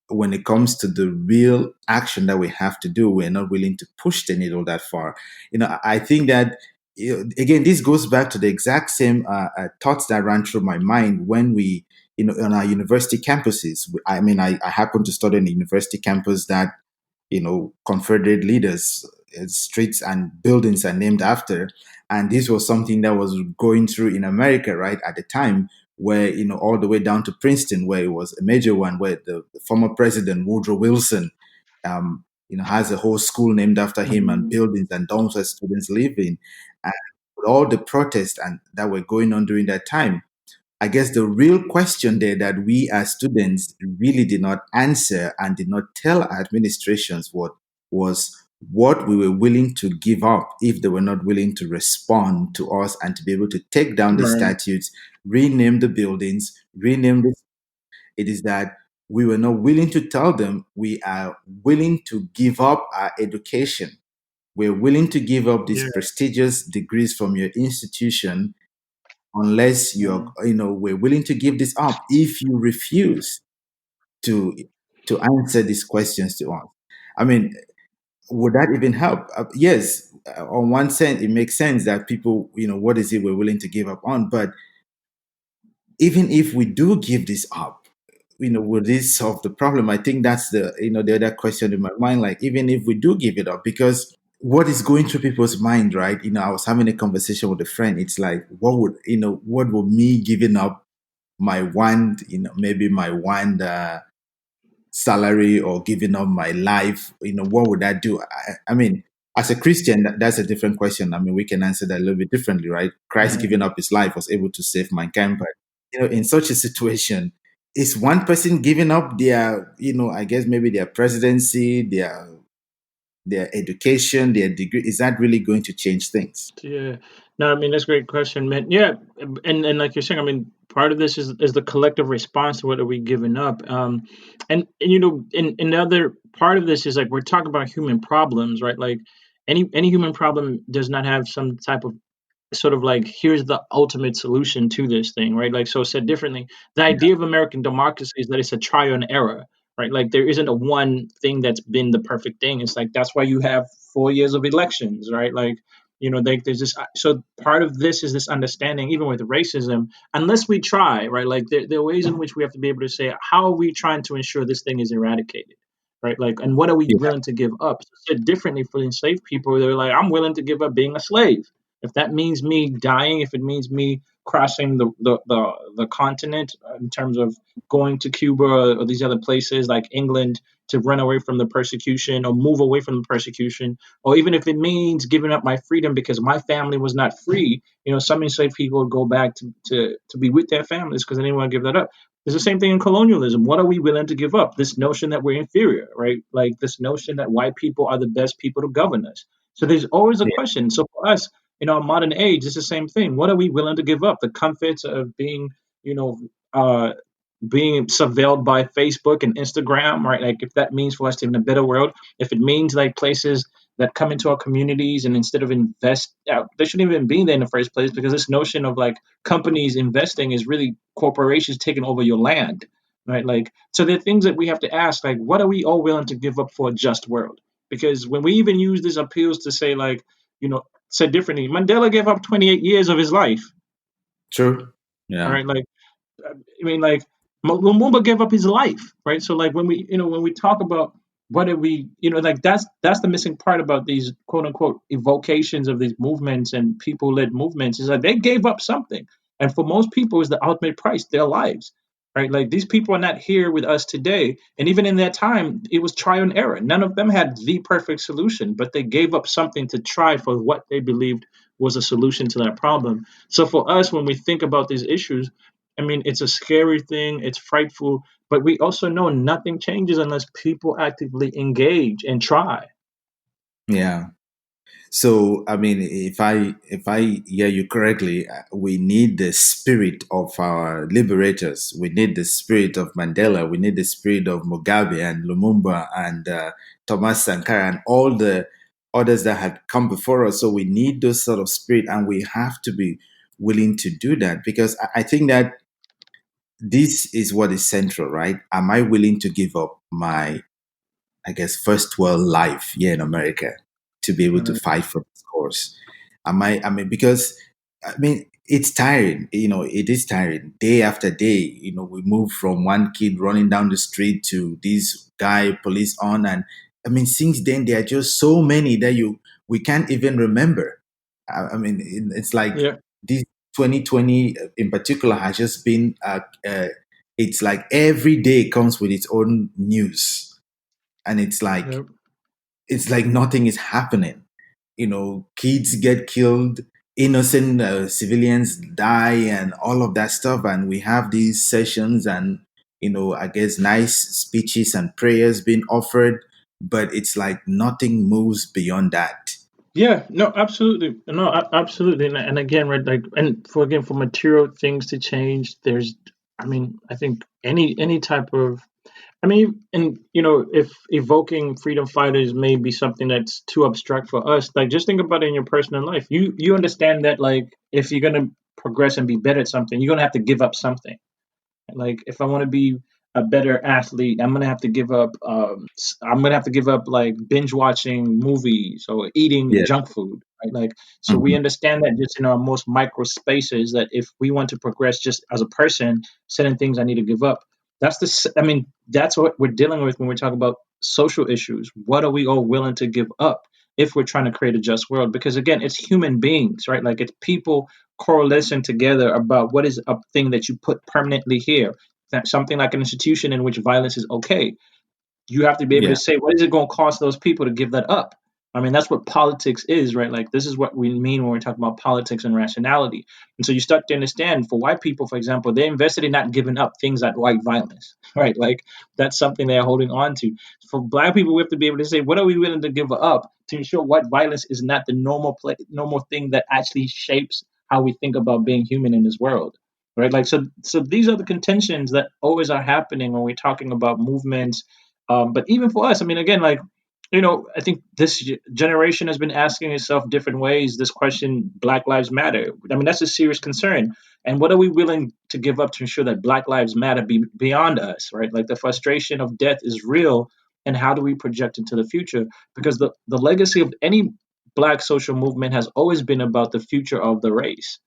when it comes to the real action that we have to do, we're not willing to push the needle that far. I think that, again, this goes back to the exact same thoughts that ran through my mind when we, on our university campuses. I mean, I happen to study on a university campus that, Confederate leaders, streets and buildings are named after. And this was something that was going through in America, right, at the time, where, all the way down to Princeton, where it was a major one, where the former president, Woodrow Wilson, has a whole school named after him and Mhm. buildings and dorms where students live in. And with all the protests and that were going on during that time, I guess the real question there that we as students really did not answer and did not tell our administrations what was what we were willing to give up if they were not willing to respond to us and to be able to take down the Right. statutes, rename the buildings, rename the. It is that we were not willing to tell them we are willing to give up our education. We're willing to give up these Yeah. prestigious degrees from your institution unless Yeah. we're willing to give this up if you refuse to answer these questions to us. I mean, would that even help? Yes, on one sense it makes sense that people, what is it we're willing to give up on? But even if we do give this up, will this solve the problem? I think that's the other question in my mind. Like, even if we do give it up, because what is going through people's mind, right? I was having a conversation with a friend. It's like, what would me giving up my one, maybe my one salary, or giving up my life, what would that do? I mean, as a Christian, that's a different question. I mean, we can answer that a little bit differently, right? Christ Right. giving up his life was able to save mankind. But, in such a situation, is one person giving up their, I guess maybe their presidency, their education, their degree, is that really going to change things? Yeah. No, I mean that's a great question, man. Yeah, and like you're saying, I mean, part of this is the collective response to what are we giving up. And and the other part of this is like we're talking about human problems, right? Like any human problem does not have some type of sort of like here's the ultimate solution to this thing, right? Like so said differently, the Yeah. idea of American democracy is that it's a trial and error, right? Like there isn't a one thing that's been the perfect thing. It's like that's why you have 4 years of elections, right? Like there's this. So part of this is this understanding, even with racism, unless we try, right? Like there are ways in which we have to be able to say how are we trying to ensure this thing is eradicated, right? Like, and what are we Yeah. willing to give up? So said differently, for enslaved people, they're like, I'm willing to give up being a slave if that means me dying, if it means me crossing the continent in terms of going to Cuba or these other places like England to run away from the persecution or move away from the persecution, or even if it means giving up my freedom because my family was not free, some enslaved people would go back to be with their families because they didn't want to give that up. It's the same thing in colonialism. What are we willing to give up? This notion that we're inferior, right? Like this notion that white people are the best people to govern us. So there's always a Yeah. question. So for us, in our modern age, it's the same thing. What are we willing to give up? The comforts of you know, uh, being surveilled by Facebook and Instagram, right? Like if that means for us to live in a better world, if it means like places that come into our communities and instead of invest, they shouldn't even be there in the first place because this notion of like companies investing is really corporations taking over your land, right? Like so, there are things that we have to ask, like what are we all willing to give up for a just world? Because when we even use these appeals to say like, said differently, Mandela gave up 28 years of his life. True. All Yeah. right, like I mean, like Lumumba gave up his life, right? So like when we talk about what did we, like that's the missing part about these quote unquote evocations of these movements and people led movements is that they gave up something, and for most people, is the ultimate price, their lives, right? Like these people are not here with us today, and even in that time, it was trial and error. None of them had the perfect solution, but they gave up something to try for what they believed was a solution to that problem. So for us, when we think about these issues, I mean, it's a scary thing, it's frightful, but we also know nothing changes unless people actively engage and try. Yeah. So, I mean, if I hear you correctly, we need the spirit of our liberators. We need the spirit of Mandela. We need the spirit of Mugabe and Lumumba and Thomas Sankara and all the others that had come before us. So we need those sort of spirit, and we have to be willing to do that because I think that this is what is central, right? Am I willing to give up my, I guess, first world life here in America to be able to Right. fight for this cause? I mean, because I mean, it's tiring. It is tiring day after day. We move from one kid running down the street to this guy, police on, and I mean, since then there are just so many that we can't even remember. I mean, it's like Yeah. this 2020 in particular has just been. It's like every day comes with its own news, and Yeah. it's like nothing is happening. Kids get killed, innocent civilians die, and all of that stuff. And we have these sessions, and I guess nice speeches and prayers being offered, but it's like nothing moves beyond that. Yeah, no, absolutely. No, absolutely. And again, right, like, and for material things to change, I mean, I think any type of, I mean, and if evoking freedom fighters may be something that's too abstract for us, like just think about it in your personal life. You understand that, like, if you're gonna progress and be better at something, you're gonna have to give up something. Like if I want to be a better athlete, I'm gonna have to give up like binge watching movies or eating Yeah. junk food, right? Like so we Mhm. understand that just in our most micro spaces that if we want to progress just as a person, certain things I need to give up. I mean, that's what we're dealing with when we're talking about social issues. What are we all willing to give up if we're trying to create a just world? Because again, it's human beings, right? Like it's people correlation together about what is a thing that you put permanently here. That something like an institution in which violence is okay. You have to be able to Yeah. say, what is it going to cost those people to give that up? I mean, that's what politics is, right? Like, this is what we mean when we're talking about politics and rationality. And so you start to understand for white people, for example, they're invested in not giving up things like white violence, right? Like, that's something they're holding on to. For black people, we have to be able to say, what are we willing to give up to ensure white violence is not the normal thing that actually shapes how we think about being human in this world, right? Like, so these are the contentions that always are happening when we're talking about movements, but even for us, I mean, again, like, I think this generation has been asking itself different ways this question, Black Lives Matter. I mean, that's a serious concern. And what are we willing to give up to ensure that Black Lives Matter be beyond us, right? Like the frustration of death is real. And how do we project into the future? Because the legacy of any Black social movement has always been about the future of the race.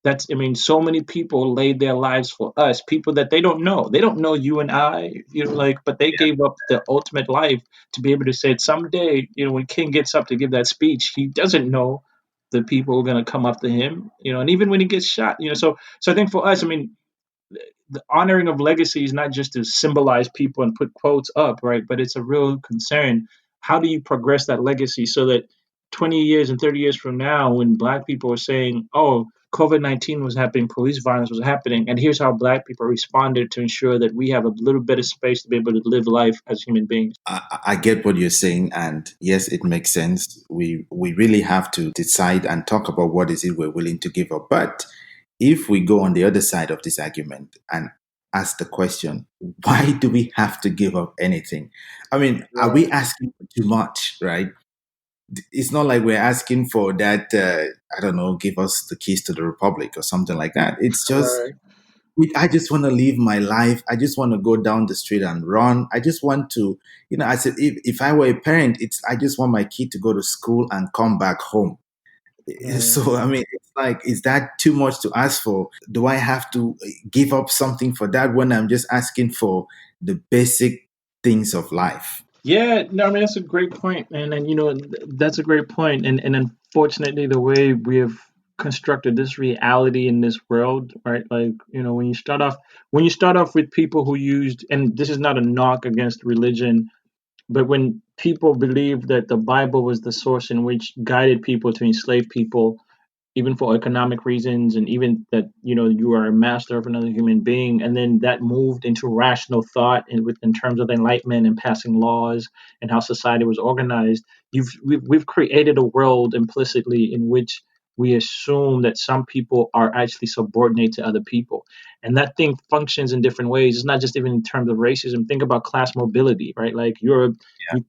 That's, I mean, so many people laid their lives for us, people that they don't know. They don't know you and I, like, but they gave up the ultimate life to be able to say someday, when King gets up to give that speech, he doesn't know the people are going to come up to him, and even when he gets shot, so I think for us, I mean, the honoring of legacy is not just to symbolize people and put quotes up, right? But it's a real concern. How do you progress that legacy so that 20 years and 30 years from now, when Black people are saying, oh, COVID-19 was happening, police violence was happening, and here's how Black people responded to ensure that we have a little bit of space to be able to live life as human beings. I get what you're saying, and yes, it makes sense. We really have to decide and talk about what is it we're willing to give up. But if we go on the other side of this argument and ask the question, why do we have to give up anything? I mean, are we Right. asking for too much, right? It's not like we're asking for that, I don't know, give us the keys to the republic or something like that. It's just, Right. I just want to live my life. I just want to go down the street and run. I just want to, I said, if I were a parent, I just want my kid to go to school and come back home. Right. So, I mean, like, is that too much to ask for? Do I have to give up something for that when I'm just asking for the basic things of life? Yeah, no, I mean that's a great point, man, and that's a great point, and unfortunately, the way we have constructed this reality in this world, right? Like, when you start off with people who used, and this is not a knock against religion, but when people believed that the Bible was the source in which guided people to enslave people, even for economic reasons, and even that you are a master of another human being, and then that moved into rational thought in terms of enlightenment and passing laws and how society was organized. We've created a world implicitly in which we assume that some people are actually subordinate to other people, and that thing functions in different ways. It's not just even in terms of racism. Think about class mobility, right? Like,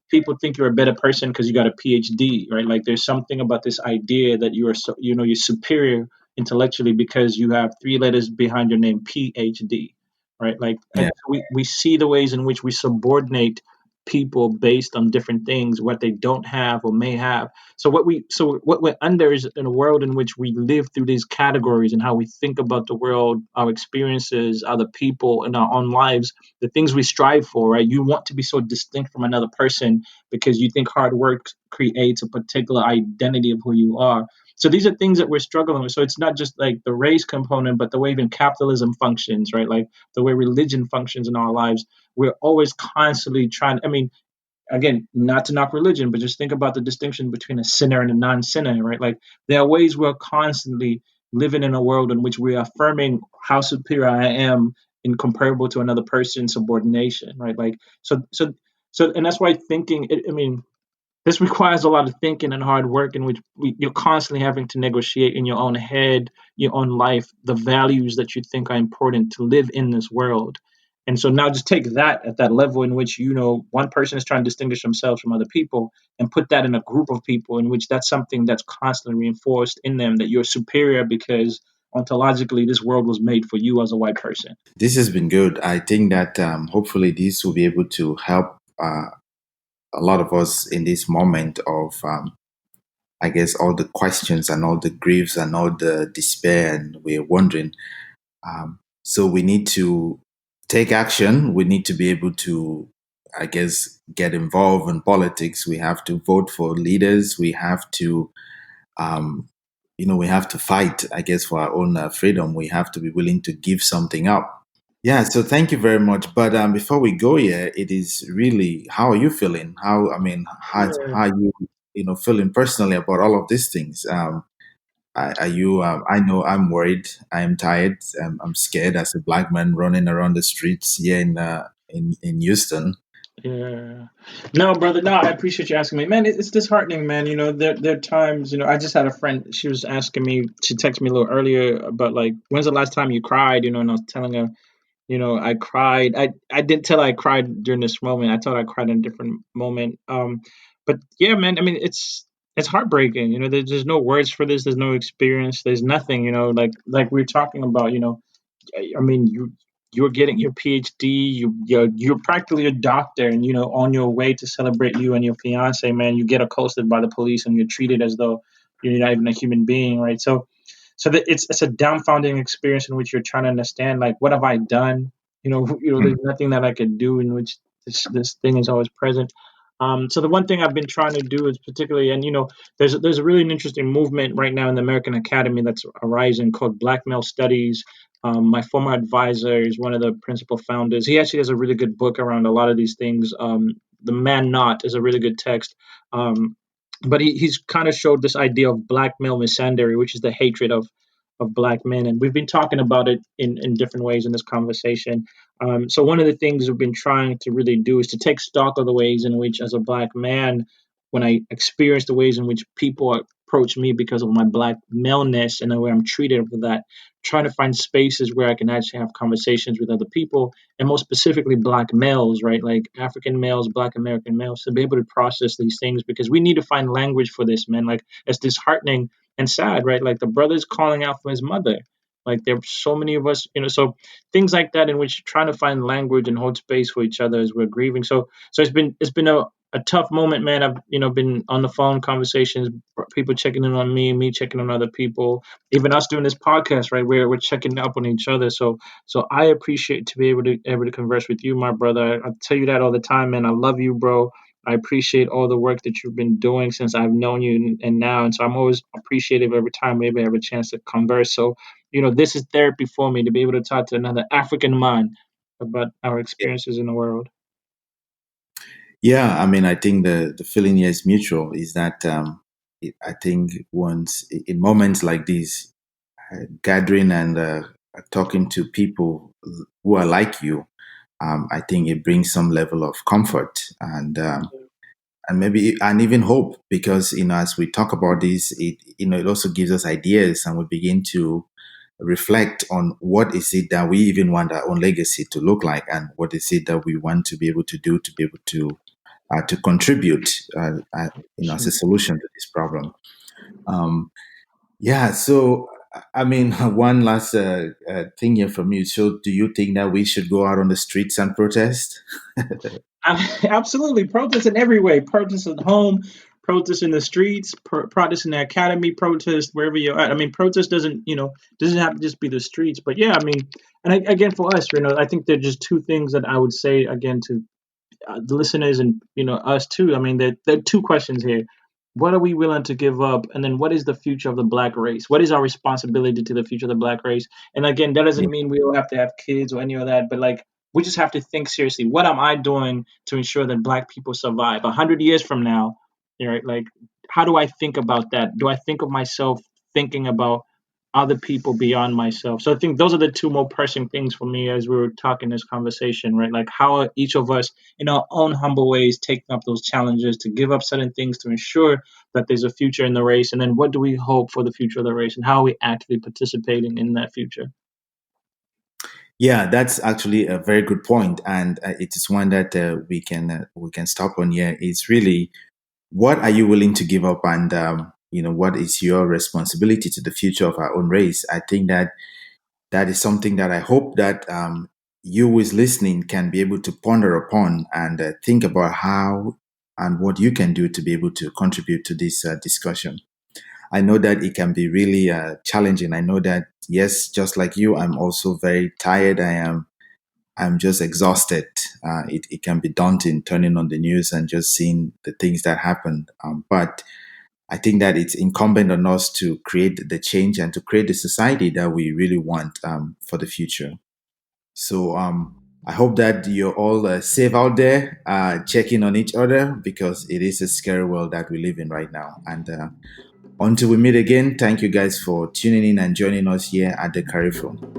people think you're a better person because you got a PhD, right? Like, there's something about this idea that you are so, you're superior intellectually because you have three letters behind your name, PhD, right? Like, and Yeah. so we see the ways in which we subordinate people based on different things, what they don't have or may have. So what we're under is in a world in which we live through these categories, and how we think about the world, our experiences, other people, and our own lives, the things we strive for, right? You want to be so distinct from another person because you think hard work creates a particular identity of who you are. So these are things that we're struggling with. So it's not just like the race component, but the way even capitalism functions, right? Like the way religion functions in our lives. We're always constantly trying. I mean, again, not to knock religion, but just think about the distinction between a sinner and a non-sinner, right? Like, there are ways we're constantly living in a world in which we're affirming how superior I am in comparable to another person's subordination, right? Like, and that's why thinking. I mean, this requires a lot of thinking and hard work in which you're constantly having to negotiate in your own head, your own life, the values that you think are important to live in this world. And so now just take that at that level in which, one person is trying to distinguish themselves from other people, and put that in a group of people in which that's something that's constantly reinforced in them, that you're superior because ontologically this world was made for you as a white person. This has been good. I think that hopefully this will be able to help a lot of us in this moment of, I guess, all the questions and all the griefs and all the despair, and we're wondering. So we need to take action. We need to be able to, I guess, get involved in politics. We have to vote for leaders. We have to, um, we have to fight, I guess, for our own freedom. We have to be willing to give something up. Yeah, so thank you very much. But before we go here, it is really, how are you feeling? I mean, how are you, feeling personally about all of these things? Are you? I know I'm worried. I'm tired. I'm scared as a black man running around the streets here in Houston. Yeah. No, brother. No, I appreciate you asking me, man. It's disheartening, man. There are times. I just had a friend. She was asking me. She texted me a little earlier about, like, when's the last time you cried? And I was telling her, I cried. I didn't tell her I cried during this moment. I thought I cried in a different moment. But yeah, man. I mean, it's heartbreaking. There's no words for this. There's no experience. There's nothing. Like we were talking about. I mean, you're getting your PhD. You're practically a doctor, and on your way to celebrate you and your fiance, man, you get accosted by the police, and you're treated as though you're not even a human being, right? So that it's a dumbfounding experience in which you're trying to understand, like, what have I done? Mm. There's nothing that I could do in which this thing is always present. So the one thing I've been trying to do is particularly, and there's a really an interesting movement right now in the American Academy that's arising called Black Male Studies. My former advisor is one of the principal founders. He actually has a really good book around a lot of these things. The Man Not is a really good text. But he's kind of showed this idea of black male misandry, which is the hatred of black men, and we've been talking about it in different ways in this conversation. So one of the things we've been trying to really do is to take stock of the ways in which, as a black man, when I experience the ways in which people approach me because of my black maleness and the way I'm treated for that, trying to find spaces where I can actually have conversations with other people, and most specifically black males, right? Like African males, black American males, to be able to process these things, because we need to find language for this, man. Like, it's disheartening and sad, right? Like, the brother's calling out for his mother. Like, there are so many of us, so things like that in which trying to find language and hold space for each other as we're grieving. So it's been a a tough moment, man. I've been on the phone conversations, people checking in on me checking on other people, even us doing this podcast, right? Where we're checking up on each other. So I appreciate to be able to converse with you, my brother. I tell you that all the time, man. I love you, bro. I appreciate all the work that you've been doing since I've known you and now, and so I'm always appreciative every time maybe I have a chance to converse. So this is therapy for me to be able to talk to another African mind about our experiences in the world. Yeah, I mean, I think the feeling here is mutual. Is that I think once in moments like these, gathering and talking to people who are like you, I think it brings some level of comfort and maybe and even hope because as we talk about this, it also gives us ideas and we begin to reflect on what is it that we even want our own legacy to look like and what is it that we want to be able to do to be able to contribute, as a solution to this problem. Um, yeah. So, I mean, one last thing here from you. So, do you think that we should go out on the streets and protest? Absolutely, protest in every way. Protest at home, protest in the streets, protest in the academy, protest wherever you're at. I mean, protest doesn't have to just be the streets, but yeah, I mean, and again for us, I think there are just two things that I would say again to the listeners and us too. I mean, there are two questions here. What are we willing to give up, and then what is the future of the black race? What is our responsibility to the future of the black race? And again, that Yeah. doesn't mean we don't have to have kids or any of that, but like we just have to think seriously. What am I doing to ensure that black people survive 100 years from now? Like how do I think about that? Do I think of myself thinking about other people beyond myself? So I think those are the two more pressing things for me as we were talking this conversation, right? Like how are each of us in our own humble ways taking up those challenges to give up certain things to ensure that there's a future in the race, and then what do we hope for the future of the race, and how are we actively participating in that future? Yeah, that's actually a very good point, and it is one that we can stop on here. It's really what are you willing to give up, and what is your responsibility to the future of our own race. I think that is something that I hope that you who is listening can be able to ponder upon and think about how and what you can do to be able to contribute to this discussion. I know that it can be really challenging. I know that, yes, just like you, I'm also very tired. I'm just exhausted. It can be daunting turning on the news and just seeing the things that happen. But I think that it's incumbent on us to create the change and to create the society that we really want for the future. So I hope that you're all safe out there, checking on each other because it is a scary world that we live in right now. And until we meet again, thank you guys for tuning in and joining us here at the Carifo.